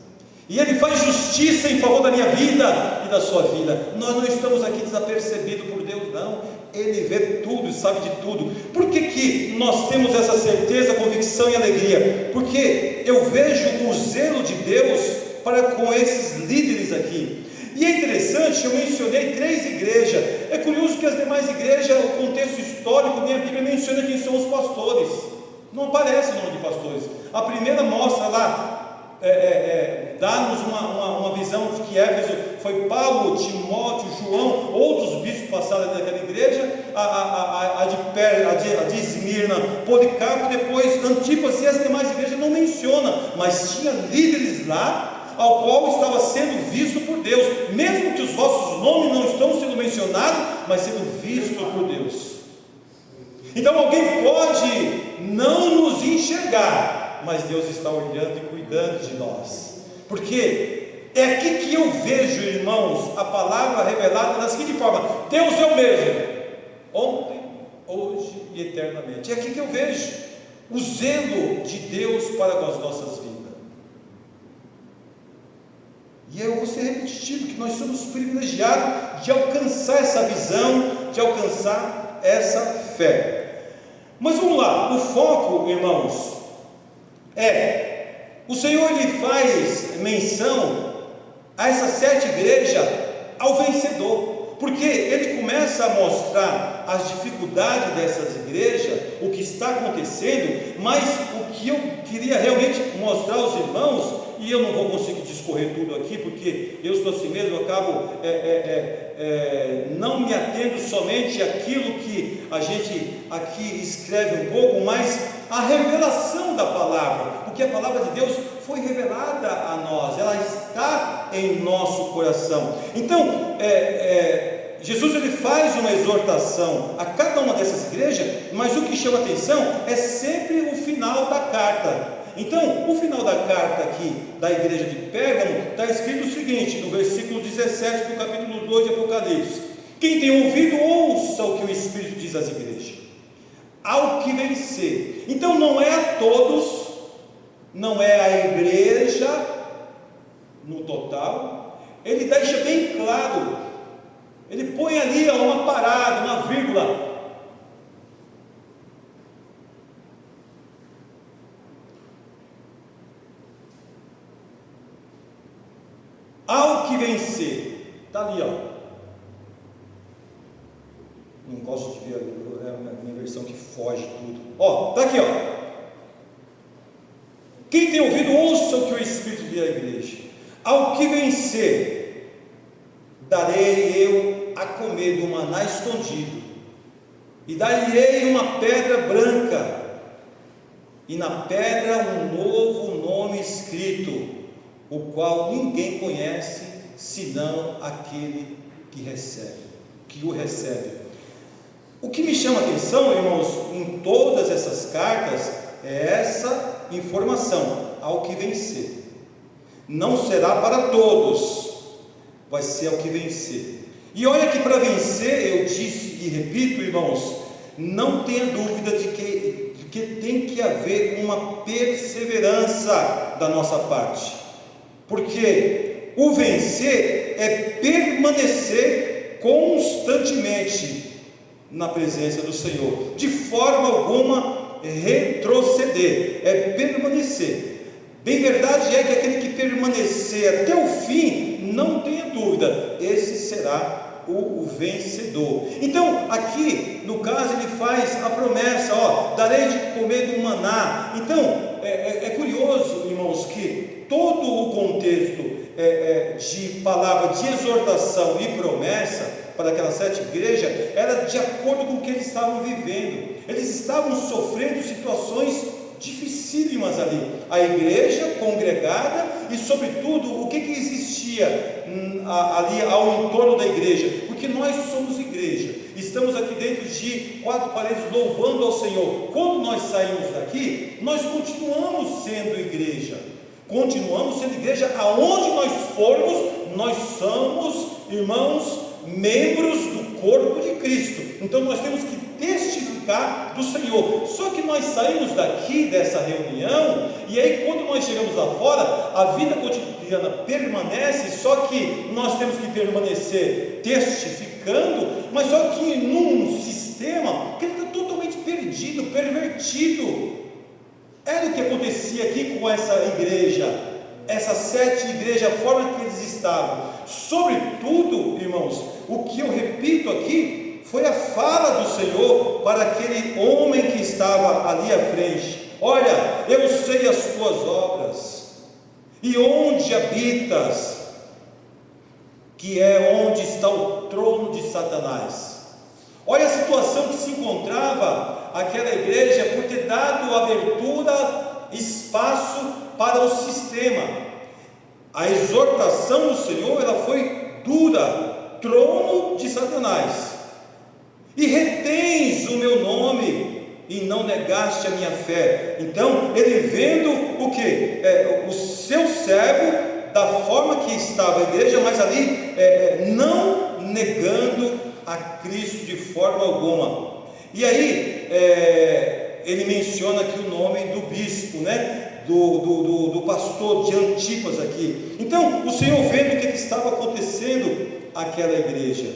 e Ele faz justiça em favor da minha vida e da sua vida. Nós não estamos aqui desapercebidos por Deus, não. Ele vê tudo e sabe de tudo. Por que nós temos essa certeza, convicção e alegria? Porque eu vejo o zelo de Deus para com esses líderes aqui. E é interessante, eu mencionei 3 igrejas. É curioso que as demais igrejas, o contexto histórico, nem a Bíblia menciona quem são os pastores. Não aparece o nome de pastores. A primeira mostra lá, dá-nos uma visão de que Éfeso foi Paulo, Timóteo, João, outros bispos passaram daquela igreja, a de Esmirna, Policarpo, depois Antipas, e as demais igrejas não menciona, mas tinha líderes lá, ao qual estava sendo visto por Deus, mesmo que os vossos nomes não estão sendo mencionados, mas sendo visto por Deus. Então alguém pode não nos enxergar, mas Deus está olhando e cuidando de nós. porque é aqui que eu vejo, irmãos, a palavra revelada da seguinte forma: Deus é o mesmo, ontem, hoje e eternamente. É aqui que eu vejo o zelo de Deus para com as nossas vidas. E eu vou ser repetitivo, que nós somos privilegiados de alcançar essa visão, de alcançar essa fé. Mas vamos lá, o foco, irmãos, o Senhor lhe faz menção a essas 7 igrejas, ao vencedor, porque ele começa a mostrar as dificuldades dessas igrejas, o que está acontecendo, mas o que eu queria realmente mostrar aos irmãos, e eu não vou conseguir discorrer tudo aqui, porque eu sou assim mesmo, eu acabo não me atendo somente àquilo que a gente aqui escreve um pouco, mas a revelação da palavra, porque a palavra de Deus foi revelada a nós, ela está em nosso coração. Então, Jesus ele faz uma exortação a cada uma dessas igrejas, mas o que chama atenção é sempre o final da carta. Então, o final da carta aqui da igreja de Pérgamo está escrito o seguinte, no versículo 17 do capítulo 2 de Apocalipse: quem tem ouvido, ouça o que o Espírito diz às igrejas. Ao que vencer. Então não é a todos, não é a igreja no total, ele deixa bem claro, ele põe ali uma parada, uma vírgula. Ao que vencer, está ali, não gosto de ver, é a minha versão que foge tudo, está aqui, quem tem ouvido, ouça o que o Espírito diz à igreja. Ao que vencer, darei eu a comer do maná escondido, e dar-lhe-ei uma pedra branca, e na pedra um novo nome escrito, o qual ninguém conhece, senão aquele que o recebe. O que me chama a atenção, irmãos, em todas essas cartas, é essa informação: ao que vencer. Não será para todos, vai ser ao que vencer. E olha que para vencer, eu disse e repito, irmãos, não tenha dúvida de que tem que haver uma perseverança da nossa parte. Porque o vencer é permanecer constantemente na presença do Senhor, de forma alguma retroceder, é permanecer. Bem verdade é que aquele que permanecer até o fim, não tenha dúvida, esse será o vencedor. Então aqui no caso ele faz a promessa, darei de comer do maná. Então é curioso, irmãos, que todo o contexto de palavra de exortação e promessa para aquelas 7 igrejas era de acordo com o que eles estavam vivendo. Eles estavam sofrendo situações dificílimas ali, a igreja congregada e sobretudo o que existia ali ao entorno da igreja, porque nós somos igreja, estamos aqui dentro de 4 paredes louvando ao Senhor. Quando nós saímos daqui, nós continuamos sendo igreja, aonde nós formos, nós somos, irmãos, membros do corpo de Cristo. Então nós temos que testificar do Senhor. Só que nós saímos daqui dessa reunião, e aí quando nós chegamos lá fora, a vida cotidiana permanece, só que nós temos que permanecer testificando, mas só que num sistema que está totalmente perdido, pervertido. Era o que acontecia aqui com essa igreja, essas 7 igrejas, a forma que eles estavam. Sobretudo, irmãos, o que eu repito aqui foi a fala do Senhor para aquele homem que estava ali à frente: olha, eu sei as tuas obras, e onde habitas, que é onde está o trono de Satanás. Olha a situação que se encontrava aquela igreja por ter dado abertura, espaço para o sistema. A exortação do Senhor, ela foi dura: trono de Satanás, e retens o meu nome, e não negaste a minha fé. Então ele vendo o que? O seu servo da forma que estava a igreja, mas ali não negando a Cristo de forma alguma. E aí ele menciona aqui o nome do bispo, né? Do pastor de Antipas aqui. Então o Senhor, vendo o que estava acontecendo àquela igreja,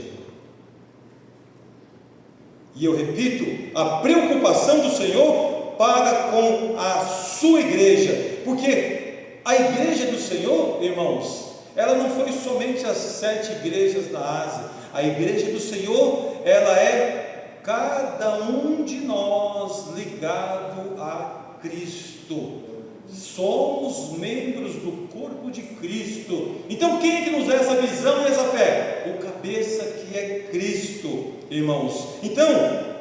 e eu repito, a preocupação do Senhor para com a sua igreja, porque a igreja do Senhor, irmãos, ela não foi somente as 7 igrejas da Ásia. A igreja do Senhor, ela é cada um de nós ligado a Cristo. Somos membros do corpo de Cristo. Então quem é que nos dá essa visão e essa fé? O cabeça, que é Cristo, irmãos. Então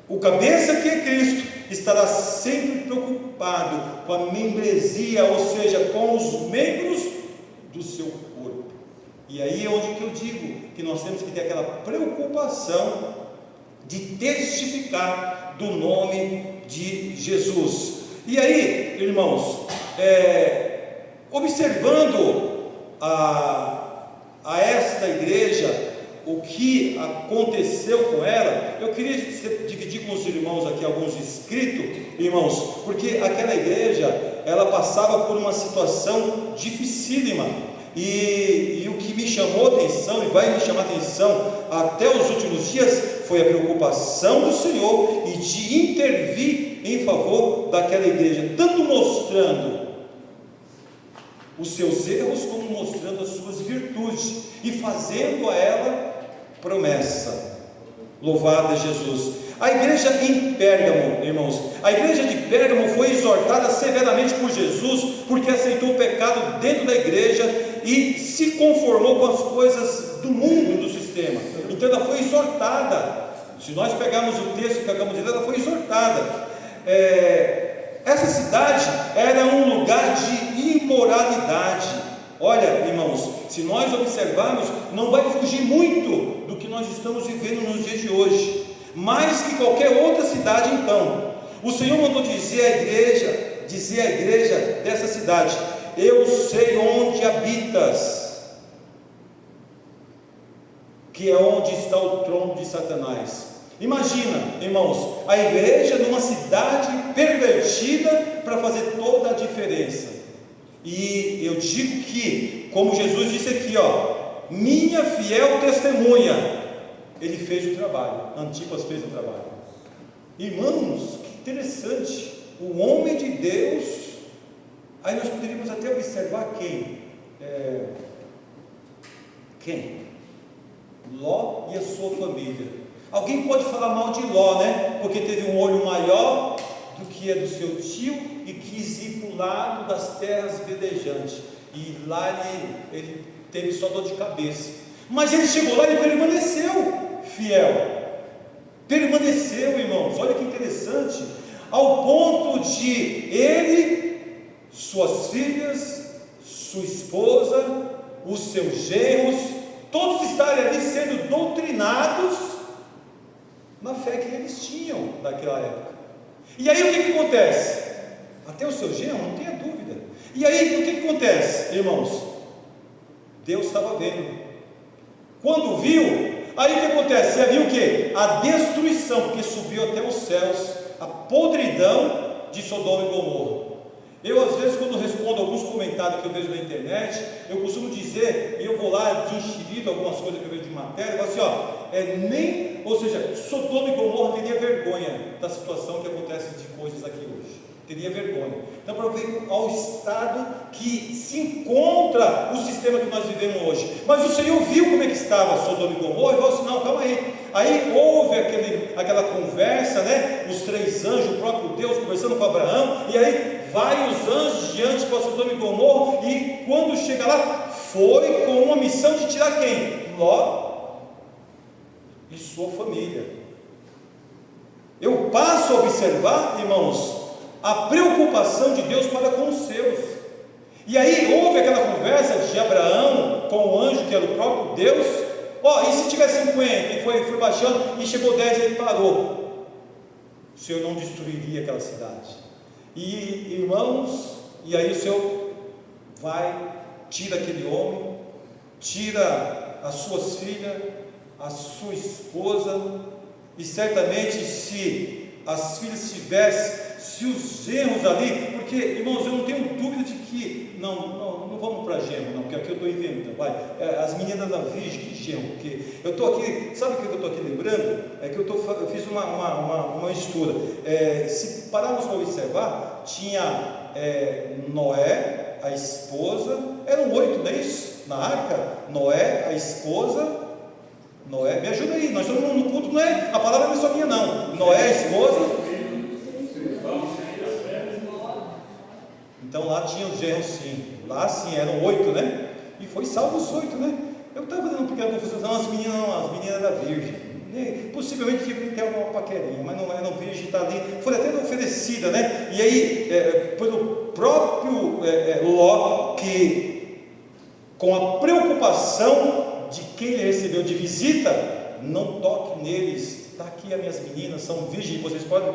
o cabeça, que é Cristo, estará sempre preocupado com a membresia, ou seja, com os membros do seu corpo. E aí é onde que eu digo que nós temos que ter aquela preocupação de testificar do nome de Jesus. E aí, irmãos, observando a esta igreja, o que aconteceu com ela, eu queria dividir com os irmãos aqui alguns escritos, irmãos, porque aquela igreja, ela passava por uma situação dificílima, e o que me chamou a atenção, e vai me chamar a atenção até os últimos dias, foi a preocupação do Senhor e de intervir em favor daquela igreja, tanto mostrando os seus erros, como mostrando as suas virtudes, e fazendo a ela promessa. Louvado Jesus. A igreja em Pérgamo, irmãos, a igreja de Pérgamo foi exortada severamente por Jesus, porque aceitou o pecado dentro da igreja e se conformou com as coisas do mundo, do sistema. Então ela foi exortada. Se nós pegarmos o texto que acabamos de ler, ela foi exortada. Essa cidade era um lugar de imoralidade. Olha, irmãos, se nós observarmos, não vai fugir muito do que nós estamos vivendo nos dias de hoje, mais que qualquer outra cidade. Então o Senhor mandou dizer à igreja dessa cidade: eu sei onde habitas, que é onde está o trono de Satanás. Imagina, irmãos, a igreja numa cidade pervertida para fazer toda a diferença. E eu digo que, como Jesus disse aqui, minha fiel testemunha, ele fez o trabalho. Antipas fez o trabalho. Irmãos, que interessante, o homem de Deus. Aí nós poderíamos até observar quem? Ló e a sua família. Alguém pode falar mal de Ló, né? Porque teve um olho maior do que é do seu tio e quis ir para o lado das terras verdejantes. E lá ele teve só dor de cabeça. Mas ele chegou lá e permaneceu fiel. Permaneceu, irmãos. Olha que interessante. Ao ponto de ele, suas filhas, sua esposa, os seus genros, todos estarem ali sendo doutrinados na fé que eles tinham naquela época. E aí o que acontece? Até o seu genro, não tenha dúvida. E aí o que acontece, irmãos? Deus estava vendo. Quando viu, aí o que acontece? Você viu o que? A destruição, porque subiu até os céus, a podridão de Sodoma e Gomorra. Eu às vezes, quando respondo alguns comentários que eu vejo na internet, eu costumo dizer, e eu vou lá de enxerido algumas coisas que eu vejo de matéria, eu falo assim, ou seja, Sodoma e Gomorra teria vergonha da situação que acontece de coisas aqui hoje, teria vergonha. Então, para ver ao estado que se encontra o sistema que nós vivemos hoje. Mas o Senhor viu como é que estava Sodoma e Gomorra e falou assim: não, calma aí. Aí houve aquela conversa, né? Os 3 anjos, o próprio Deus conversando com Abraão, e aí vai os anjos diante para Sodoma e Gomorra, e quando chega lá, foi com uma missão de tirar quem? Ló e sua família. Eu passo a observar, irmãos, a preocupação de Deus para com os seus. E aí houve aquela conversa de Abraão com o anjo que era o próprio Deus. E se tiver 50? E foi baixando, e chegou 10 e ele parou. O Senhor não destruiria aquela cidade. E irmãos, e aí o Senhor vai tira aquele homem, tira as suas filhas, a sua esposa, e certamente se as filhas tivessem, se os genros ali, porque, irmãos, eu não tenho dúvida de que, não vamos para genro, não, porque aqui eu estou inventando, vai, as meninas da virgem, que genro, porque eu estou aqui, sabe o que eu estou aqui lembrando? É que eu fiz uma mistura, se pararmos para observar, tinha Noé, a esposa, eram 8, não é isso? Na arca, Noé, a esposa, Noé, me ajuda aí, nós estamos no culto, não é, a palavra não é só minha não, Noé, a esposa. Então lá tinha os genros sim, lá sim, eram 8, né? E foi salvo os 8, né? Eu estava fazendo uma pequena confusão, as meninas da virgem. Possivelmente devia ter alguma paquerinha, mas não eram virgem, está ali, foi até oferecida, né? E aí, pelo próprio Ló, que com a preocupação de quem ele recebeu de visita, não toque neles, está aqui as minhas meninas, são virgens, vocês podem,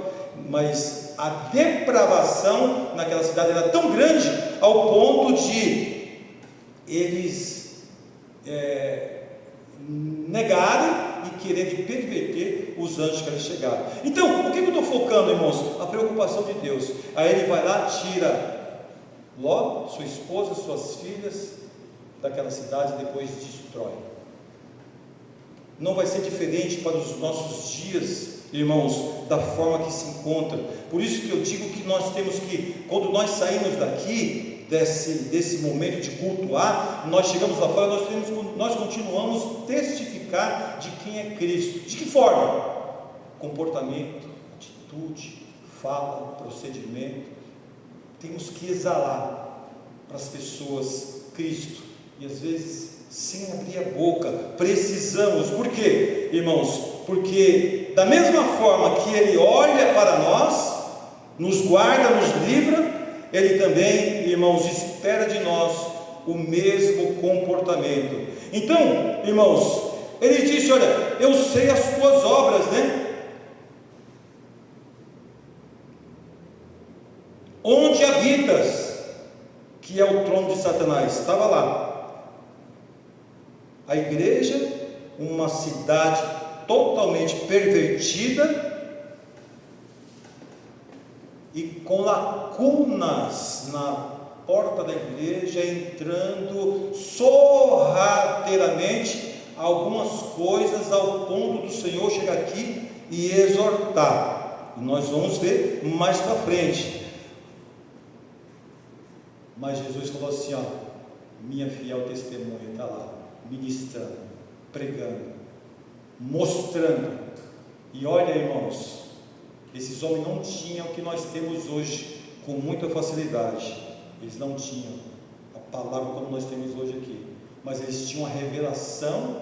mas a depravação naquela cidade era tão grande, ao ponto de eles negarem e quererem perverter os anjos que ali chegaram. Então, o que eu estou focando, irmãos? A preocupação de Deus. Aí ele vai lá, tira Ló, sua esposa, suas filhas daquela cidade e depois destrói. Não vai ser diferente para os nossos dias, irmãos, da forma que se encontra. Por isso que eu digo que nós temos que, quando nós saímos daqui, desse momento de cultuar, nós chegamos lá fora, nós continuamos a testificar de quem é Cristo. De que forma? Comportamento, atitude, fala, procedimento. Temos que exalar para as pessoas Cristo, e às vezes sem abrir a boca. Precisamos, por quê, irmãos? Porque da mesma forma que Ele olha para nós, nos guarda, nos livra, Ele também, irmãos, espera de nós o mesmo comportamento. Então, irmãos, Ele disse: olha, eu sei as tuas obras, né? Onde habitas, que é o trono de Satanás, estava lá. A igreja, uma cidade totalmente pervertida e com lacunas na porta da igreja, entrando sorrateiramente algumas coisas, ao ponto do Senhor chegar aqui e exortar. E nós vamos ver mais para frente. Mas Jesus falou assim: ó, minha fiel testemunha está lá, ministrando, pregando, mostrando. E olha, irmãos, esses homens não tinham o que nós temos hoje com muita facilidade. Eles não tinham a palavra como nós temos hoje aqui, mas eles tinham a revelação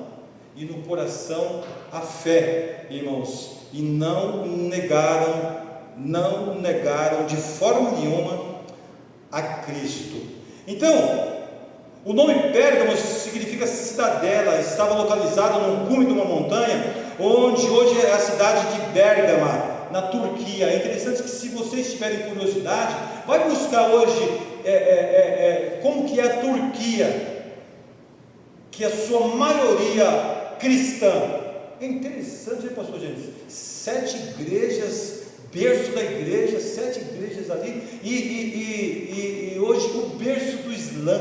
e no coração a fé, irmãos, e não negaram de forma nenhuma a Cristo. Então, o nome Pérgamo significa cidadela, estava localizado no cume de uma montanha, onde hoje é a cidade de Bérgama, na Turquia. É interessante que, se vocês tiverem curiosidade, vai buscar hoje como que é a Turquia, que a sua maioria cristã. É interessante, né, pastor Gênesis? 7 igrejas, berço da igreja, 7 igrejas ali, e hoje o berço do Islã.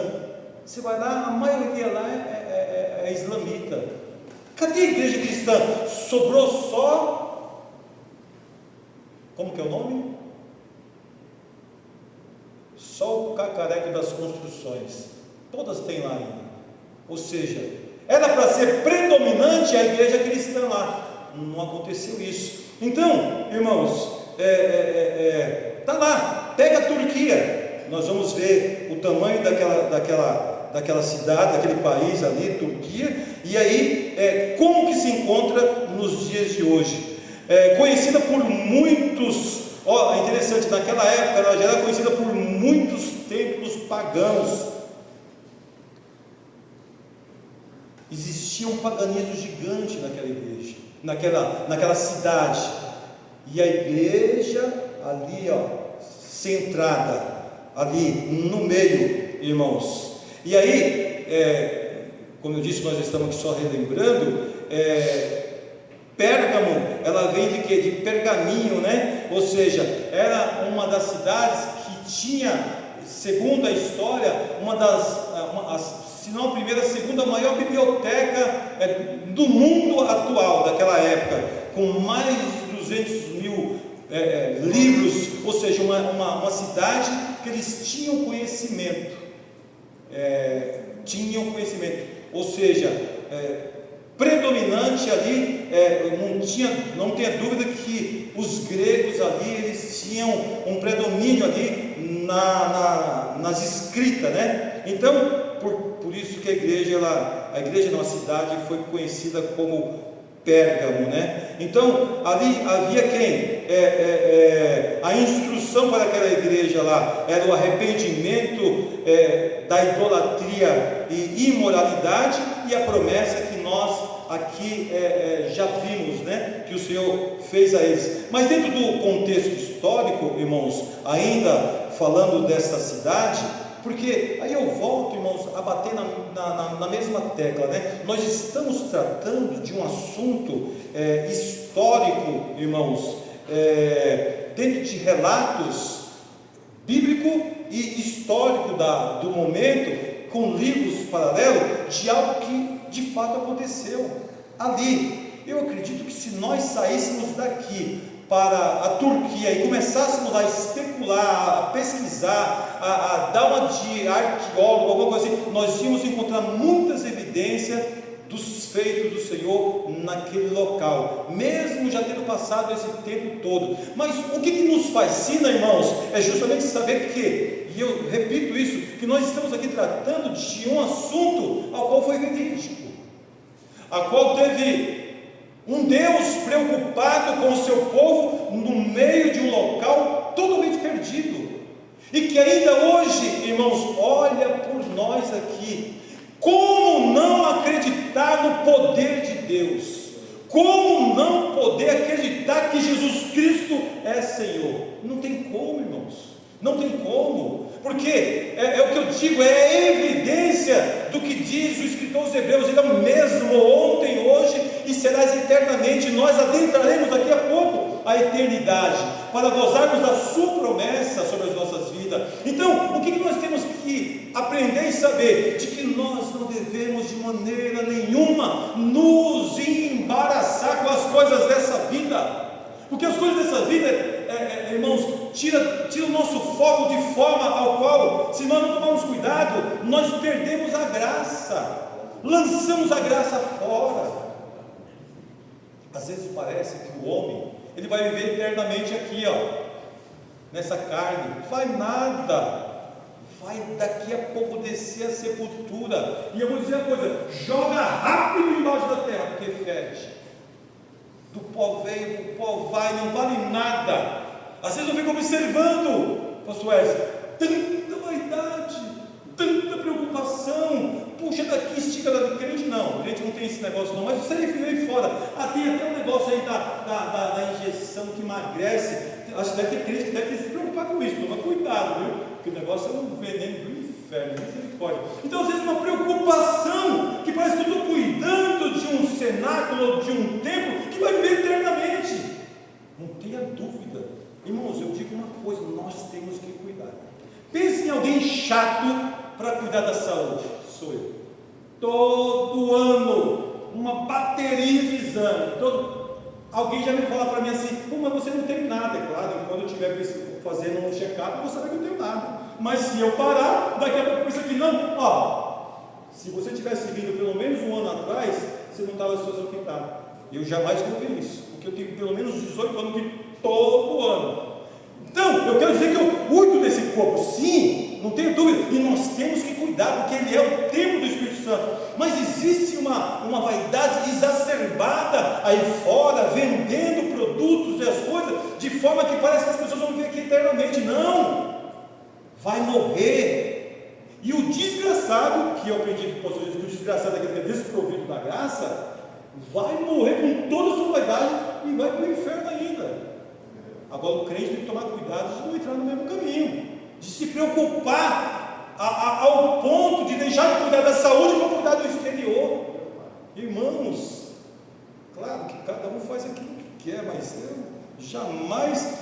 Você vai lá, a maioria lá é islamita. Cadê a igreja cristã? Sobrou só, como que é o nome? Só o cacareco das construções. Todas têm lá ainda. Ou seja, era para ser predominante a igreja cristã lá. Não aconteceu isso. Então, irmãos, tá lá, pega a Turquia. Nós vamos ver o tamanho daquela cidade, daquele país ali, Turquia, e aí como que se encontra nos dias de hoje. Conhecida por muitos, é interessante, naquela época ela já era conhecida por muitos templos pagãos. Existia um paganismo gigante naquela igreja, naquela cidade, e a igreja ali, centrada ali no meio, irmãos. E aí, como eu disse, nós estamos aqui só relembrando, Pérgamo, ela vem de quê? De pergaminho, né? Ou seja, era uma das cidades que tinha, segundo a história, se não a primeira, a segunda maior biblioteca do mundo atual, daquela época, com mais de 200.000 livros, ou seja, uma cidade que eles tinham conhecimento, ou seja, predominante ali, não tenha dúvida que os gregos ali, eles tinham um predomínio ali nas escritas, né? Então, por isso que a cidade foi conhecida como Pérgamo, né? Então, ali havia quem? A instrução para aquela igreja lá era o arrependimento da idolatria e imoralidade, e a promessa que nós aqui já vimos, né? Que o Senhor fez a eles. Mas dentro do contexto histórico, irmãos, ainda falando dessa cidade, porque aí eu volto, irmãos, a bater na mesma tecla, né? Nós estamos tratando de um assunto histórico, irmãos, dentro de relatos bíblico e histórico do momento, com livros paralelos de algo que de fato aconteceu ali. Eu acredito que se nós saíssemos daqui para a Turquia e começássemos a especular, a pesquisar, a dar uma de arqueólogo, alguma coisa assim, nós íamos encontrar muitas evidências dos feitos do Senhor naquele local, mesmo já tendo passado esse tempo todo. Mas o que nos fascina, irmãos, é justamente saber que, e eu repito isso, que nós estamos aqui tratando de um assunto ao qual foi verídico, a qual teve um Deus preocupado com o seu povo no meio de um local totalmente perdido, e que ainda hoje, irmãos, olha por nós aqui. Como não acreditar no poder de Deus? Como não poder acreditar que Jesus Cristo é Senhor? Não tem como, irmãos, não tem como, porque o que eu digo, é a evidência do que diz o escritor aos Hebreus. Ele é o mesmo ontem, hoje e serás eternamente. Nós adentraremos daqui a pouco a eternidade, para gozarmos da sua promessa sobre as nossas vidas. Então, o que nós temos que aprender e saber? De que nós não devemos de maneira nenhuma nos embaraçar com as coisas dessa vida, porque as coisas dessa vida, irmãos, tira o nosso foco de forma ao qual, se nós não tomarmos cuidado, nós perdemos a graça, lançamos a graça fora. Às vezes parece que o homem, ele vai viver eternamente aqui, nessa carne, vai nada, vai daqui a pouco descer a sepultura, e eu vou dizer uma coisa: joga rápido embaixo da terra, porque fede. Do pó veio, o pó vai, não vale nada. Às vezes eu fico observando, pastor Wesley, tanta vaidade, tanta preocupação, puxa daqui, estica daqui. Crente não tem esse negócio não, mas você aí fora, tem até um negócio aí da injeção que emagrece. Acho que deve ter crente que deve se preocupar com isso, toma cuidado, viu? Porque o negócio é um veneno do inferno, misericórdia. Então, às vezes, uma preocupação que parece que eu estou cuidando de um cenáculo, de um templo que vai viver eternamente. Não tenha dúvida, irmãos. Eu digo uma coisa: nós temos que cuidar. Pense em alguém chato para cuidar da saúde. Sou eu. Todo ano, uma bateria de exame. Alguém já me fala para mim assim: mas você não tem nada. É claro, quando eu estiver fazendo um check-up, eu vou saber que eu não tenho nada. Mas se eu parar, daqui a pouco eu penso aqui: não, se você tivesse vindo pelo menos um ano atrás, você não estava fazendo o que está. Eu jamais vou ver isso, porque eu tenho pelo menos 18 anos que todo ano. Então, eu quero dizer que eu cuido desse corpo, sim, não tenho dúvida, e nós temos que cuidar, porque ele é o templo do Espírito Santo. Mas existe uma vaidade exacerbada aí fora, vendendo produtos e as coisas, de forma que parece que as pessoas vão viver aqui eternamente. Não, vai morrer. E o desgraçado, que eu aprendi com o pastor, que o desgraçado é aquele que é desprovido da graça, vai morrer com toda a sua vaidade e vai para o inferno ainda. Agora o crente tem que tomar cuidado de não entrar no mesmo caminho, de se preocupar ao ponto de deixar de cuidar da saúde para cuidar do exterior. Irmãos, claro que cada um faz aquilo que quer, mas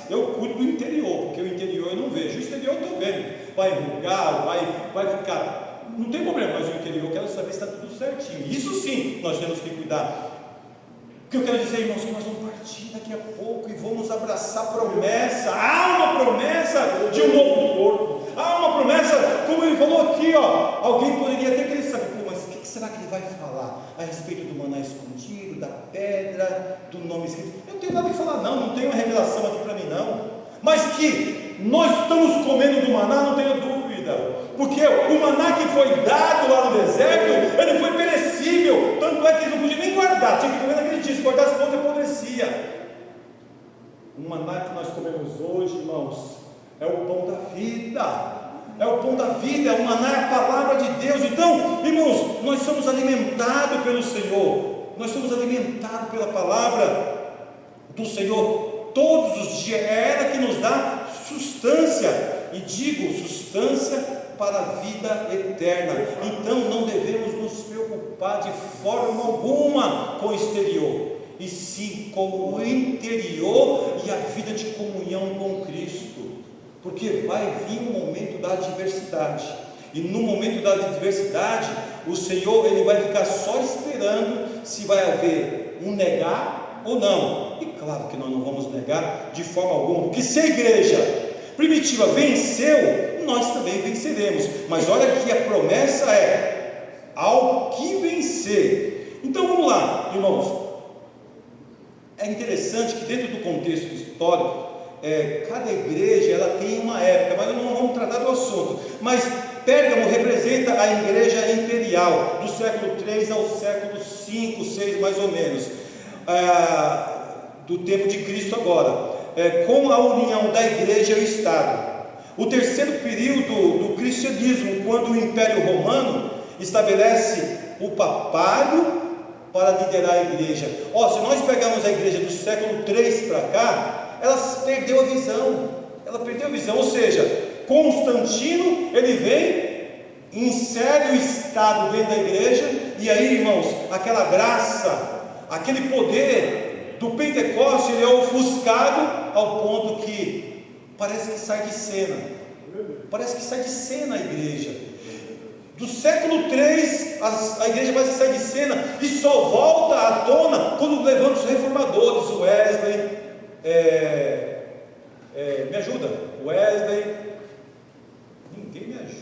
eu cuido do interior, porque o interior eu não vejo, o exterior eu estou vendo, vai enrugar, vai ficar, não tem problema, mas o interior eu quero saber se está tudo certinho. Isso sim, nós temos que cuidar. O que eu quero dizer, irmãos, que nós vamos partir daqui a pouco e vamos abraçar a promessa. Há uma promessa de um novo corpo. Há uma promessa, como ele falou aqui, ó. Alguém poderia até querer saber, mas o que será que ele vai falar a respeito do maná escondido, da pedra, do nome escrito? Eu não tenho nada que falar, não tem uma revelação aqui para mim, não. Mas que nós estamos comendo do maná, não tenho dúvida. Porque o maná que foi dado lá no deserto, ele foi perecível. Tanto é que eles não podiam nem guardar, tinha que comer naquele dia. Se guardasse pronto, apodrecia. O maná que nós comemos hoje, irmãos, é o pão da vida. É o pão da vida, o maná é a palavra de Deus. Então, irmãos, nós somos alimentados pelo Senhor. Nós somos alimentados pela palavra do Senhor todos os dias. É ela que nos dá sustância. E digo sustância para a vida eterna. Então não devemos nos preocupar de forma alguma com o exterior, e sim com o interior e a vida de comunhão com Cristo, porque vai vir um momento da adversidade, e no momento da adversidade o Senhor ele vai ficar só esperando se vai haver um negar ou não. E claro que nós não vamos negar de forma alguma, porque se a igreja primitiva venceu, nós também venceremos. Mas olha que a promessa é ao que vencer. Então vamos lá, irmãos. É interessante que dentro do contexto histórico, cada igreja ela tem uma época, mas não vamos tratar do assunto. Mas Pérgamo representa a igreja imperial do século 3 ao século 5, 6 mais ou menos, do tempo de Cristo agora. Com a união da igreja e o Estado. O terceiro período do cristianismo, quando o Império Romano estabelece o papado para liderar a igreja. Se nós pegarmos a igreja do século 3 para cá, ela perdeu a visão. Ou seja, Constantino, ele vem, insere o Estado dentro da igreja, e aí, irmãos, aquela graça, aquele poder do Pentecoste, ele é ofuscado ao ponto que parece que sai de cena. A igreja. Do século 3, a igreja parece que sai de cena e só volta à tona quando levantam os reformadores, Wesley, me ajuda? Wesley, ninguém me ajuda.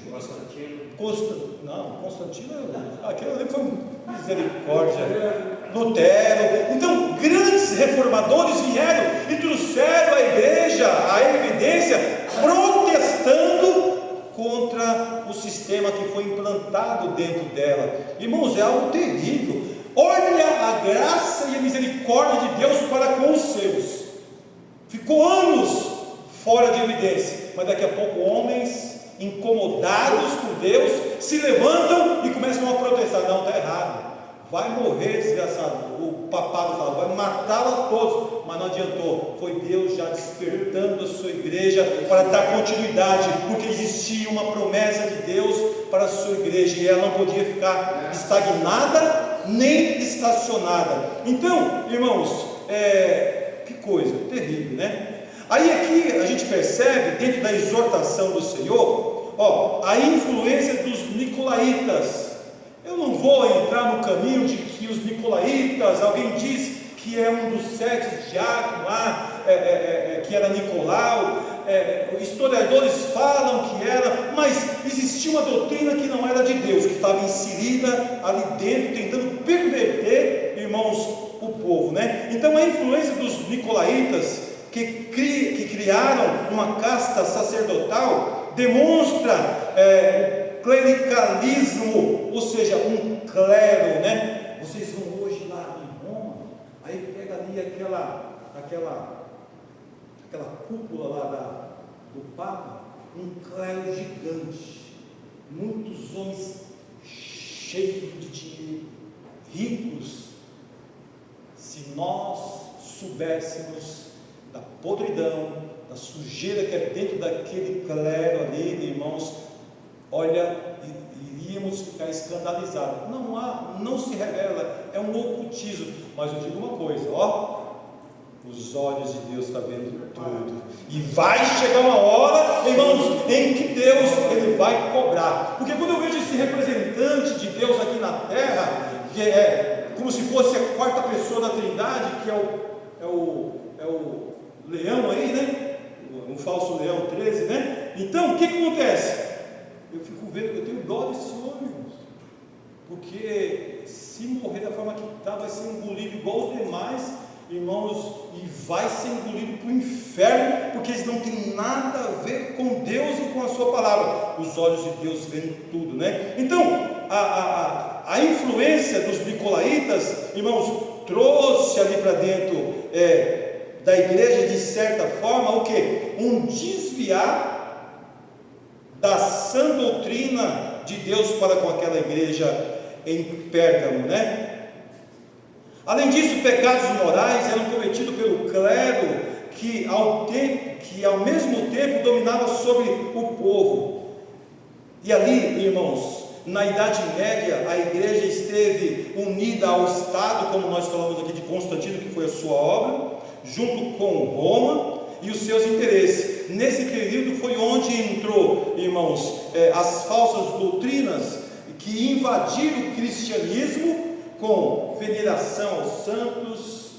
Constantino, aquele ali foi misericórdia. Lutero. Então, grandes reformadores vieram e trouxeram à igreja a evidência, protestando contra o sistema que foi implantado dentro dela. Irmãos, é algo terrível. Olha a graça e a misericórdia de Deus para com os seus. Ficou anos fora de evidência, mas daqui a pouco homens incomodados por Deus se levantam e começam a protestar. Não, está errado, vai morrer desgraçado. O papado fala, vai matá-la a todos, mas não adiantou. Foi Deus já despertando a sua igreja para dar continuidade, porque existia uma promessa de Deus para a sua igreja e ela não podia ficar estagnada nem estacionada. Então, irmãos, que coisa terrível, né? Aí aqui a gente percebe, dentro da exortação do Senhor, a influência dos nicolaítas. Eu não vou entrar no caminho de que os nicolaítas, alguém diz que é um dos 7 diáconos lá, que era Nicolau, historiadores falam que era, mas existia uma doutrina que não era de Deus, que estava inserida ali dentro, tentando perverter, irmãos, o povo, né? Então a influência dos nicolaítas, que criaram uma casta sacerdotal, demonstra o clericalismo, ou seja, um clero, né? Vocês vão hoje lá em Roma, aí pega ali aquela cúpula lá do Papa, um clero gigante, muitos homens cheios de dinheiro, ricos. Se nós soubéssemos da podridão, da sujeira que é dentro daquele clero ali, irmãos, olha, iríamos ficar escandalizados. Não se revela, é um ocultismo. Mas eu digo uma coisa, os olhos de Deus estão vendo tudo. E vai chegar uma hora, irmãos, em que Deus ele vai cobrar. Porque quando eu vejo esse representante de Deus aqui na terra, que é como se fosse a quarta pessoa da Trindade, que é o leão aí, né? Um falso leão 13, né? Então, o que acontece? Eu fico vendo, eu tenho dó desse homem, irmãos. Porque se morrer da forma que está, vai ser engolido igual os demais, irmãos, e vai ser engolido para o inferno, porque eles não têm nada a ver com Deus e com a sua palavra. Os olhos de Deus veem tudo, né? Então, a influência dos nicolaítas, irmãos, trouxe ali para dentro da igreja, de certa forma, o que? Um desviar da sã doutrina de Deus para com aquela igreja em Pérgamo, né? Além disso, pecados morais eram cometidos pelo clero, que ao mesmo tempo dominava sobre o povo. E ali, irmãos, na Idade Média, a igreja esteve unida ao Estado, como nós falamos aqui de Constantino, que foi a sua obra, junto com Roma e os seus interesses. Nesse período foi onde entrou, irmãos, as falsas doutrinas que invadiram o cristianismo, com veneração aos santos,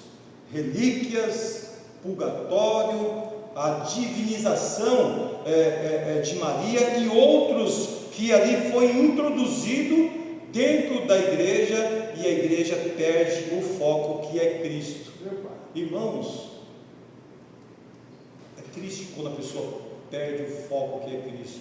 relíquias, purgatório, a divinização de Maria e outros que ali foi introduzido dentro da igreja, e a igreja perde o foco que é Cristo. Irmãos, é triste quando a pessoa perde o foco que é Cristo.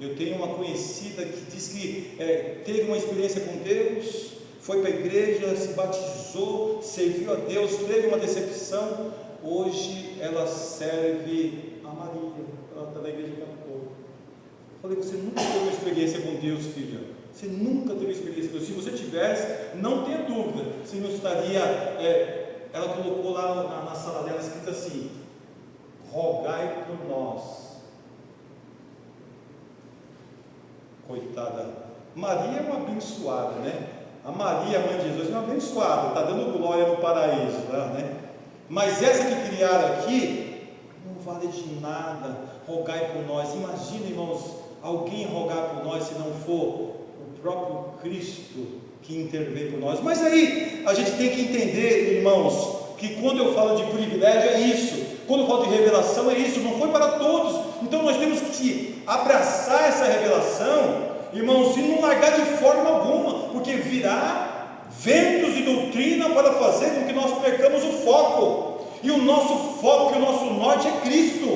Eu tenho uma conhecida que diz que teve uma experiência com Deus, foi para a igreja, se batizou, serviu a Deus, teve uma decepção. Hoje ela serve a Maria, ela está na igreja católica. Eu falei, você nunca teve uma experiência com Deus, filha. Você nunca teve experiência com Deus. Se você tivesse, não tenha dúvida, você não estaria. Ela colocou lá na sala dela escrito assim: rogai por nós. Coitada, Maria é uma abençoada, né? A Maria, a mãe de Jesus, é uma abençoada, está dando glória no paraíso lá, né? Mas essa que criaram aqui não vale de nada. Rogai por nós. Imagina, irmãos, alguém rogar por nós se não for o próprio Cristo que intervém por nós. Mas aí a gente tem que entender, irmãos, que quando eu falo de privilégio é isso, quando eu falo de revelação é isso, não foi para todos. Então nós temos que abraçar essa revelação, irmãos, e não largar de forma alguma, porque virá ventos de doutrina para fazer com que nós percamos o foco, e o nosso foco, o nosso norte é Cristo.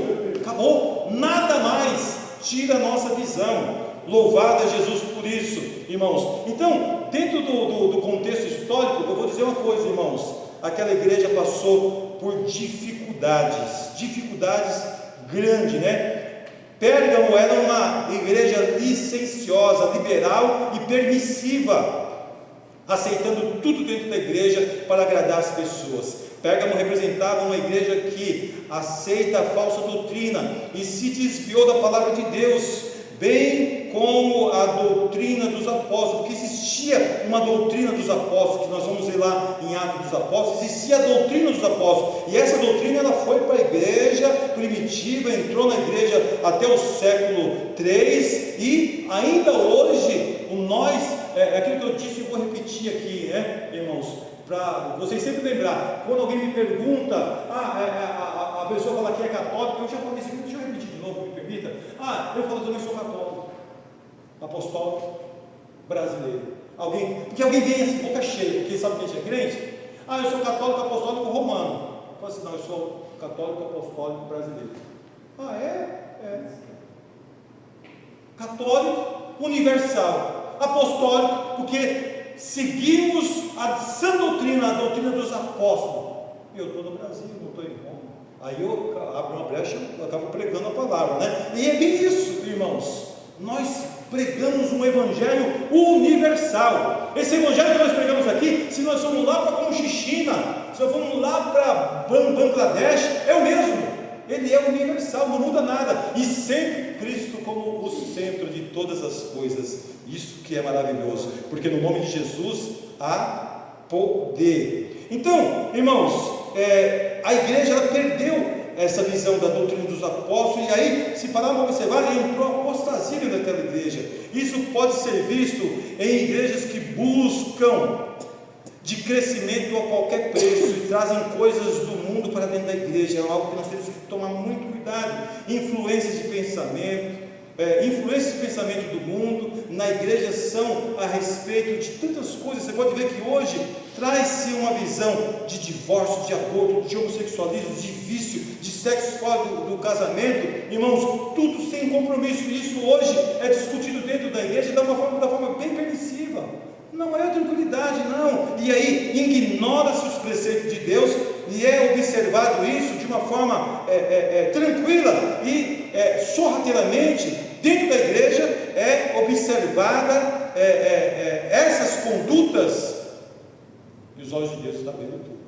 Acabou, nada mais tira a nossa visão. Louvado é Jesus por isso, irmãos. Então, dentro do contexto histórico, eu vou dizer uma coisa, irmãos: aquela igreja passou por dificuldades grandes, né? Pérgamo era uma igreja licenciosa, liberal e permissiva, aceitando tudo dentro da igreja para agradar as pessoas. Pérgamo representava uma igreja que aceita a falsa doutrina e se desviou da palavra de Deus, bem como a doutrina dos apóstolos, porque existia uma doutrina dos apóstolos, que nós vamos ver lá em Atos dos Apóstolos. Existia a doutrina dos apóstolos, e essa doutrina ela foi para a igreja primitiva, entrou na igreja até o século 3, e ainda hoje, aquilo que eu disse, eu vou repetir aqui, né, irmãos, para vocês sempre lembrar. Quando alguém me pergunta, a pessoa fala que é católico, eu já falei isso, deixa eu repetir de novo, me permita. Eu falo que eu também sou católico, apostólico brasileiro. Porque alguém vem assim, boca cheia, porque sabe que a gente é crente? Eu sou católico apostólico romano. Eu falo assim, não, eu sou católico apostólico brasileiro. Católico universal, apostólico, porque seguimos a sã doutrina, a doutrina dos apóstolos. Eu estou no Brasil, não estou em Roma. Aí eu abro uma brecha, eu acabo pregando a palavra, né? E é bem isso, irmãos. Nós pregamos um evangelho universal. Esse evangelho que nós pregamos aqui, se nós formos lá para Conchichina, se nós formos lá para Bangladesh, é o mesmo. Ele é universal, não muda nada, e sempre Cristo como o centro de todas as coisas. Isso que é maravilhoso, porque no nome de Jesus há poder. Então, irmãos, a igreja ela perdeu essa visão da doutrina dos apóstolos, e aí, se parar para observar, entrou a apostasia naquela igreja. Isso pode ser visto em igrejas que buscam de crescimento a qualquer preço e trazem coisas do mundo para dentro da igreja. É algo que nós temos que tomar muito cuidado. Influências de pensamento, do mundo na igreja são a respeito de tantas coisas. Você pode ver que hoje traz-se uma visão de divórcio, de aborto, de homossexualismo, de vício, de sexo fora do casamento, irmãos, tudo sem compromisso. Isso hoje é discutido dentro da igreja da forma bem permissiva. Não é tranquilidade, não. E aí ignora-se os preceitos de Deus e é observado isso de uma forma tranquila e sorrateiramente dentro da igreja é observada essas condutas, e os olhos de Deus estão vendo tudo.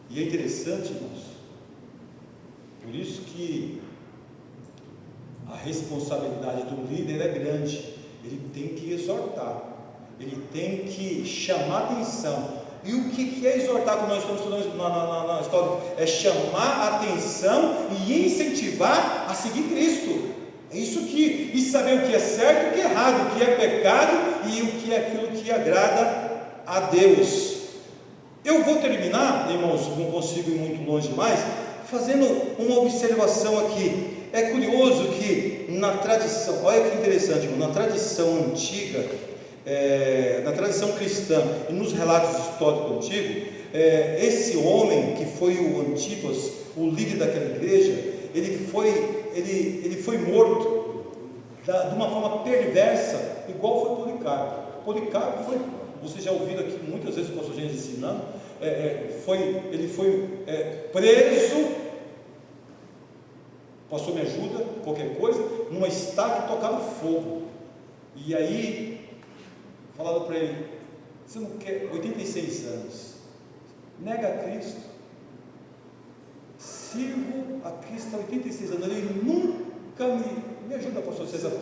E é interessante, irmãos, por isso que a responsabilidade do líder é grande. Ele tem que exortar, ele tem que chamar atenção. E o que é exortar, como nós estamos estudando na história? É chamar a atenção e incentivar a seguir Cristo. É isso que, e saber o que é certo e o que é errado, o que é pecado e o que é aquilo que agrada a Deus. Eu vou terminar, irmãos, não consigo ir muito longe mais, fazendo uma observação aqui. É curioso que na tradição, olha que interessante, irmão, na tradição antiga, na tradição cristã e nos relatos históricos antigos, esse homem que foi o Antipas, o líder daquela igreja, ele foi morto de uma forma perversa, igual foi Policarpo. Policarpo foi, vocês já ouviram aqui muitas vezes o pastor Gênesis ensinando, ele foi preso, pastor me ajuda, qualquer coisa, numa estaca tocando fogo, e aí falaram para ele: você não quer, 86 anos, nega a Cristo, sirvo a Cristo há 86 anos, ele nunca me ajuda, pastor César,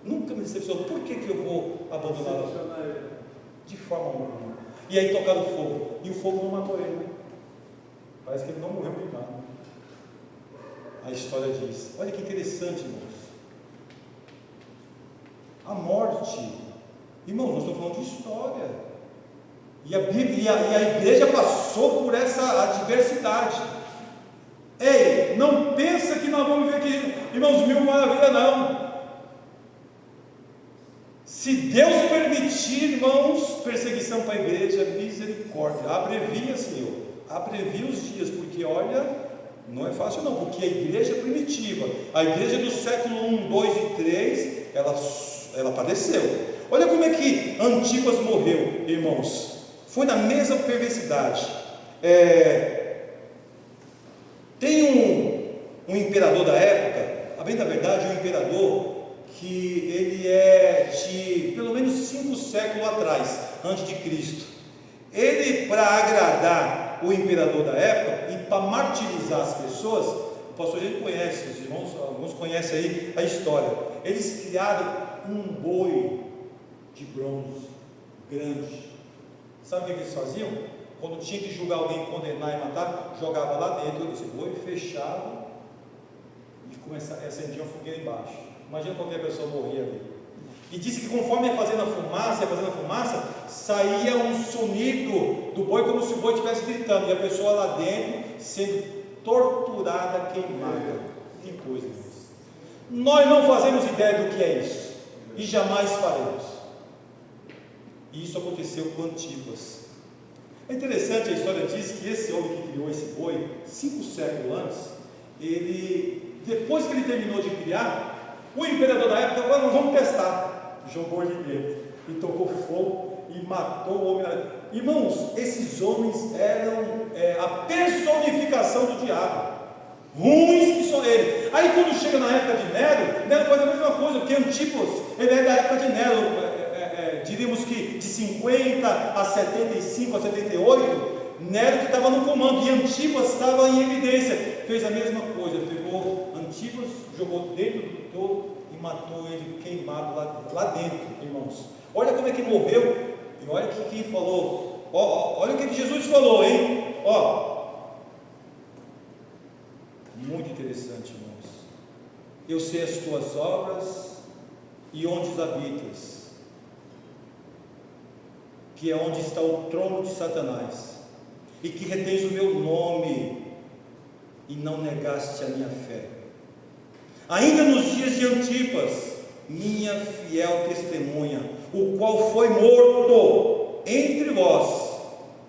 nunca me decepcionou, por que eu vou abandoná-lo? De forma alguma. E aí tocaram fogo, e o fogo não matou ele, parece que ele não morreu queimado. A história diz, olha que interessante, irmãos, a morte, irmãos, nós estamos falando de história, e a Bíblia, e a igreja passou por essa adversidade. Ei, não pensa que nós vamos viver aqui, irmãos, mil maravilhas, não. Se Deus permitir, irmãos, perseguição para a igreja, misericórdia, abrevia, Senhor, abrevia os dias, porque olha, não é fácil não, porque a igreja primitiva, a igreja do século 1, 2 e 3, ela padeceu. Olha como é que Antipas morreu, irmãos, foi na mesma perversidade. Tem um imperador da época, a bem da verdade, um imperador que ele é de pelo menos 5 séculos atrás, antes de Cristo. Ele, para agradar o imperador da época e para martirizar as pessoas, o pastor ele conhece, os irmãos, alguns conhecem aí a história. Eles criaram um boi de bronze grande. Sabe o que eles faziam? Quando tinha que julgar alguém, condenar e matar, jogava lá dentro desse boi, fechava e acendia uma fogueira embaixo. Imagina qualquer pessoa morria ali. E disse que conforme ia fazendo a fumaça, saía um sonido do boi, como se o boi estivesse gritando, e a pessoa lá dentro sendo torturada, queimada. Que coisa. Nós não fazemos ideia do que é isso, e jamais faremos. E isso aconteceu com Antipas. É interessante, a história diz que esse homem que criou esse boi, 5 séculos antes, depois que ele terminou de criar, o imperador da época, agora não vamos testar, jogou ele dentro, e tocou fogo, e matou o homem. Irmãos, esses homens eram a personificação do diabo, ruins que são eles. Aí quando chega na época de Nero faz a mesma coisa, porque Antipas, ele é da época de Nero, diríamos que de 50 a 75, a 78, Nero que estava no comando, e Antipas estava em evidência, fez a mesma coisa, pegou Antipas, jogou dentro do touro e matou ele queimado lá dentro, irmãos. Olha como é que morreu, e olha que quem falou, olha o que Jesus falou, hein? Muito interessante, irmãos. Eu sei as tuas obras e onde habitas, que é onde está o trono de Satanás, e que retens o meu nome e não negaste a minha fé. Ainda nos dias de Antipas, minha fiel testemunha, o qual foi morto entre vós,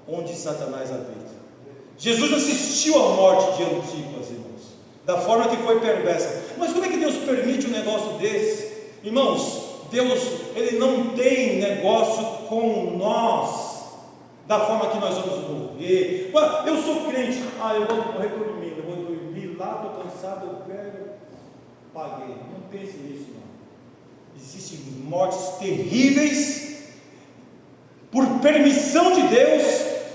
onde Satanás habita. Jesus assistiu à morte de Antipas, irmãos, da forma que foi perversa. Mas como é que Deus permite um negócio desse? Irmãos, Deus, Ele não tem negócio com nós, da forma que nós vamos morrer. Eu sou crente, eu vou morrer dormindo, eu vou dormir lá, estou cansado, eu velho, paguei. Não pense nisso, não. Existem mortes terríveis, por permissão de Deus,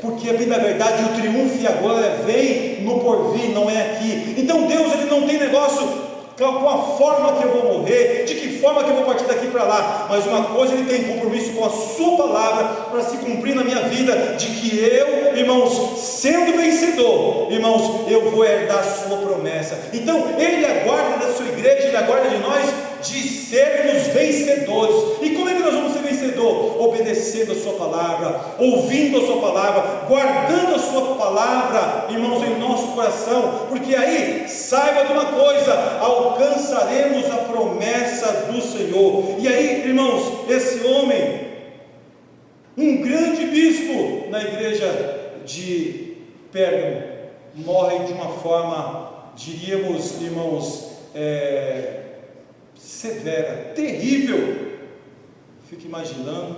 porque na verdade o triunfo e a glória vem no porvir, não é aqui. Então Deus, Ele não tem negócio com a forma que eu vou morrer, de que forma que eu vou partir daqui para lá, mas uma coisa Ele tem compromisso com a sua palavra, para se cumprir na minha vida, de que eu, irmãos, sendo vencedor, irmãos, eu vou herdar a sua promessa. Então Ele aguarda da sua igreja, Ele aguarda de nós, de sermos vencedores. E como é que nós vamos ser vencedor? Obedecendo a sua palavra, ouvindo a sua palavra, guardando a sua palavra, irmãos, em nosso coração, porque aí, saiba de uma coisa, alcançaremos a promessa do Senhor. E aí, irmãos, esse homem, um grande bispo na igreja de Pérgamo, morre de uma forma, diríamos, irmãos, severa, terrível. Fico imaginando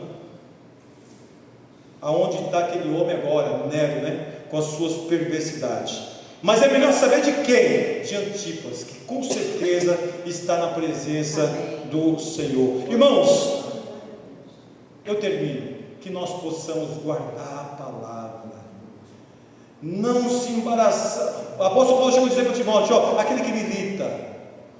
aonde está aquele homem agora, Nero, né? Com as suas perversidades. Mas é melhor saber de quem? De Antipas, que com certeza está na presença do Senhor. Irmãos, eu termino. Que nós possamos guardar a palavra, não se embaraçar. O apóstolo Paulo chegou a dizer para Timóteo, aquele que milita,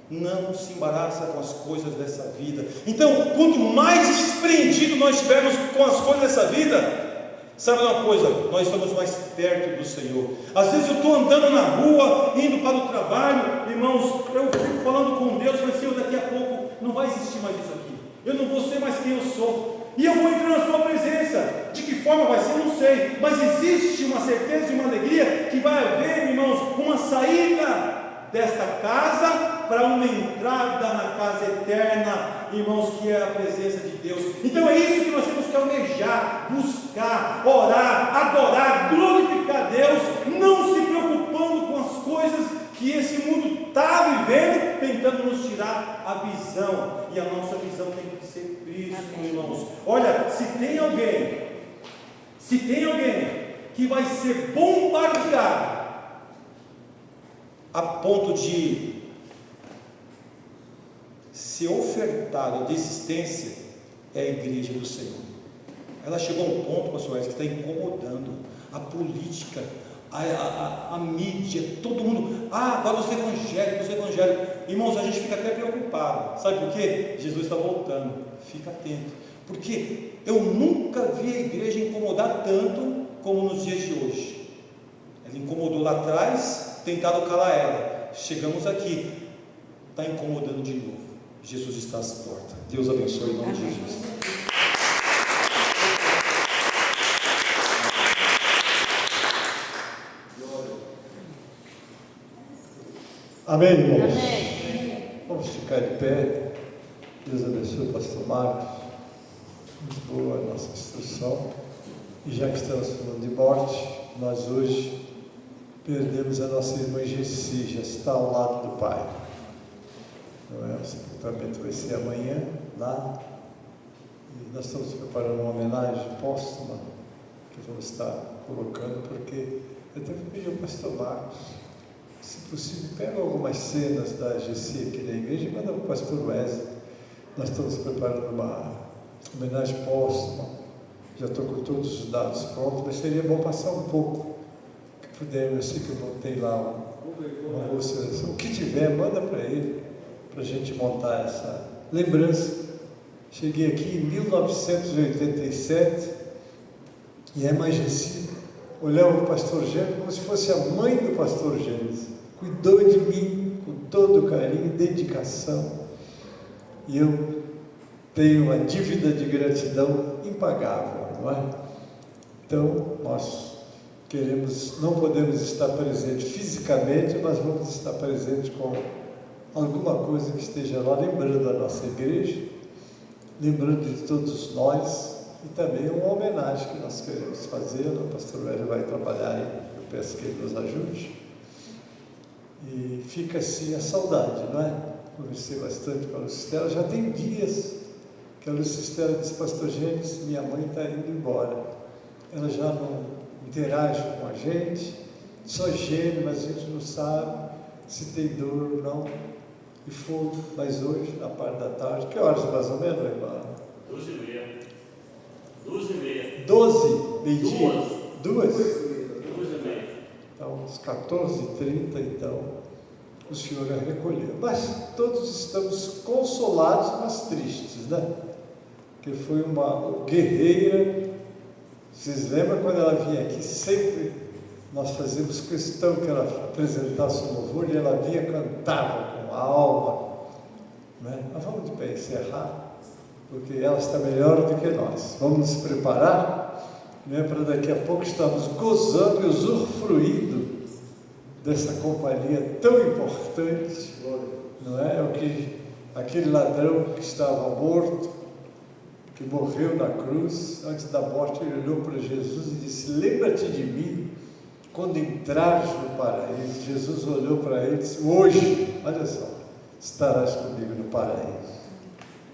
não se embaraça com as coisas dessa vida. Então, quanto mais desprendido nós estivermos com as coisas dessa vida, sabe uma coisa? Nós estamos mais perto do Senhor. Às vezes eu estou andando na rua, indo para o trabalho, irmãos, eu fico falando com Deus, mas Senhor, daqui a pouco não vai existir mais isso aqui. Eu não vou ser mais quem eu sou. E eu vou entrar na sua presença. De que forma vai ser, não sei. Mas existe uma certeza e uma alegria que vai haver, irmãos, uma saída desta casa para uma entrada na casa eterna, irmãos, que é a presença de Deus. Então é isso que nós temos que almejar, buscar, orar, adorar, glorificar Deus, não se preocupando com as coisas que esse mundo está vivendo, tentando nos tirar a visão, e a nossa visão tem que ser Cristo, irmãos. Olha, se tem alguém que vai ser bombardeado a ponto de ser ofertado a desistência, é a igreja do Senhor. Ela chegou a um ponto, pastor, que está incomodando a política, a mídia, todo mundo. Agora os evangélicos, irmãos, a gente fica até preocupado, sabe por quê? Jesus está voltando, fica atento, porque eu nunca vi a igreja incomodar tanto como nos dias de hoje. Ela incomodou lá atrás, tentaram calar ela, chegamos aqui, está incomodando de novo. Jesus está às portas. Deus abençoe em nome de Jesus. Amém, irmãos? Amém. Vamos ficar de pé. Deus abençoe o pastor Marcos. Muito boa a nossa instrução. E já que estamos falando de morte, nós hoje perdemos a nossa irmã Gessi, já está ao lado do Pai. Não é? O sepultamento vai ser amanhã, lá. E nós estamos preparando uma homenagem póstuma que vamos estar colocando, porque eu tenho que pedir ao pastor Marcos, se possível, pega algumas cenas da Gessi aqui na igreja e manda para o pastor Wesley. Nós estamos preparando uma homenagem póstuma já estou com todos os dados prontos, mas seria bom passar um pouco, que puder. Eu sei que eu botei lá uma boa seleção. O que tiver, manda para ele, para a gente montar essa lembrança. Cheguei aqui em 1987, e a irmã Gessi olhava o pastor Gênesis como se fosse a mãe do pastor Gênesis. Cuidou de mim com todo carinho e dedicação. E eu tenho uma dívida de gratidão impagável, não é? Então, nós não podemos estar presentes fisicamente, mas vamos estar presentes com alguma coisa que esteja lá, lembrando da nossa igreja, lembrando de todos nós, e também uma homenagem que nós queremos fazer. O pastor Hélio vai trabalhar aí, eu peço que ele nos ajude. E fica assim a saudade, não é? Conversei bastante com a Lucistela, já tem dias que a Lucistela disse: pastor Gênesis, minha mãe está indo embora, ela já não interage com a gente, só geme, mas a gente não sabe se tem dor ou não. E foi, mas hoje, na parte da tarde, que horas mais ou menos, irmã? 12h30. 12h30. 12, meio-dia? 2? 2h30. Então, às 14h30, então, o Senhor a recolheu. Mas todos estamos consolados, mas tristes, né? Que foi uma guerreira. Vocês lembram quando ela vinha aqui? Sempre nós fazíamos questão que ela apresentasse o louvor, e ela vinha, cantava com a alma, né? Mas vamos de pé encerrar, porque ela está melhor do que nós. Vamos nos preparar, né, para daqui a pouco estarmos gozando e usufruindo dessa companhia tão importante, não é? É o que aquele ladrão que estava morto, que morreu na cruz, antes da morte, ele olhou para Jesus e disse: lembra-te de mim quando entrares no paraíso. Jesus olhou para ele e disse: hoje, olha só, estarás comigo no paraíso.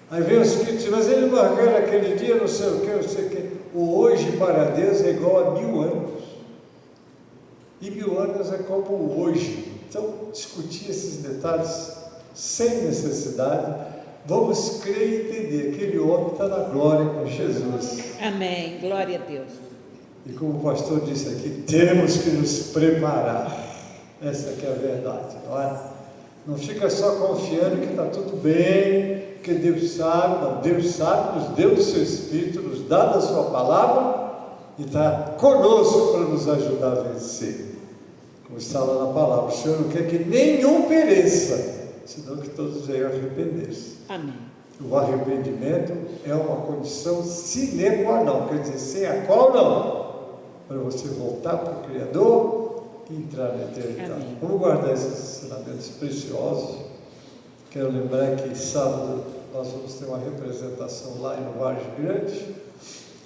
Aí vem o Espírito, mas ele marcou naquele dia, não sei o que, não sei o que. O hoje para Deus é igual a 1000 anos. E 1000 anos é como o hoje. Então, discutir esses detalhes sem necessidade. Vamos crer e entender. Aquele homem está na glória com Jesus. Amém. Glória a Deus. E como o pastor disse aqui, temos que nos preparar. Essa que é a verdade, não é? Não fica só confiando que está tudo bem, que Deus sabe. Não, Deus sabe, nos deu do seu Espírito, nos dá da sua palavra e está conosco para nos ajudar a vencer. Como está lá na palavra, o Senhor não quer que nenhum pereça, senão que todos venham arrepender-se. Amém. O arrependimento é uma condição sine qua non, quer dizer, sem a qual não, para você voltar para o Criador e entrar na eternidade. Amém. Vamos guardar esses ensinamentos preciosos. Quero lembrar que sábado nós vamos ter uma representação lá em Vargem Grande,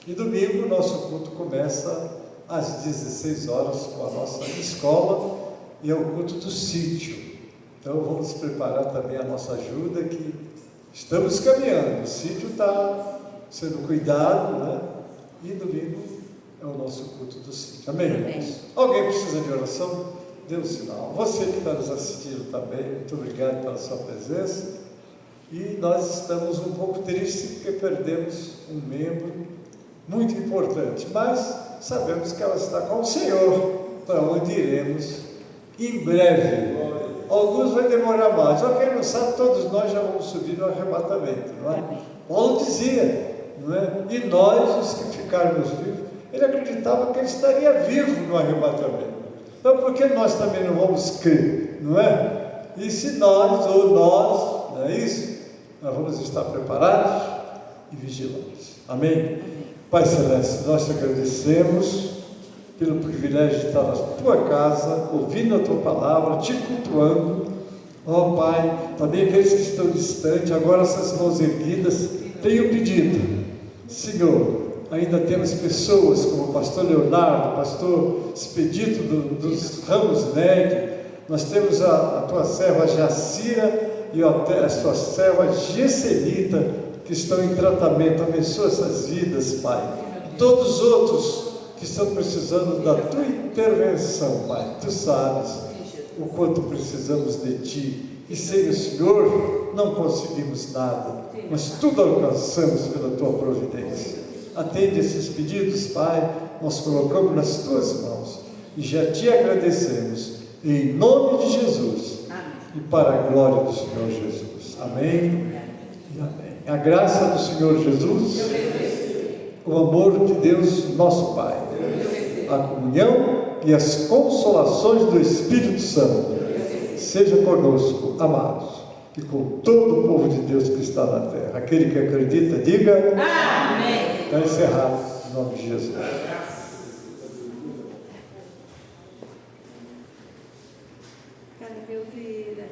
e domingo o nosso culto começa às 16 horas com a nossa escola, e é o culto do sítio. Então vamos preparar também a nossa ajuda, que estamos caminhando, o sítio está sendo cuidado, né? E domingo é o nosso culto do sítio. Amém, irmãos? Alguém precisa de oração? Dê um sinal. Você que está nos assistindo também, muito obrigado pela sua presença. E nós estamos um pouco tristes porque perdemos um membro muito importante, mas sabemos que ela está com o Senhor, para onde iremos em breve. Alguns vai demorar mais, só quem não sabe, todos nós já vamos subir no arrebatamento, não é? Amém. Paulo dizia, não é? E nós, os que ficarmos vivos, ele acreditava que ele estaria vivo no arrebatamento. Então, por que nós também não vamos crer, não é? E se nós, ou nós, não é isso? Nós vamos estar preparados e vigilantes. Amém? Amém. Pai Celeste, nós te agradecemos pelo privilégio de estar na tua casa, ouvindo a tua palavra, te cultuando. Ó Pai, também aqueles que estão distantes, agora essas mãos erguidas, tenho pedido, Senhor, ainda temos pessoas como o pastor Leonardo, o pastor Expedito dos Ramos Neg, nós temos a tua serva Jacira e a tua serva Gesselita, que estão em tratamento. Abençoa essas vidas, Pai. Todos os outros que estão precisando da tua intervenção, Pai. Tu sabes o quanto precisamos de Ti, e sem o Senhor não conseguimos nada, mas tudo alcançamos pela Tua providência. atende esses pedidos, Pai, nós colocamos nas Tuas mãos e já Te agradecemos, em nome de Jesus. Amém. E para a glória do Senhor Jesus. Amém e amém. A graça do Senhor Jesus, o amor de Deus, nosso Pai, a comunhão e as consolações do Espírito Santo, seja conosco, amados, e com todo o povo de Deus que está na terra. Aquele que acredita, diga amém. Está encerrado, em nome de Jesus. Cadê meu vida?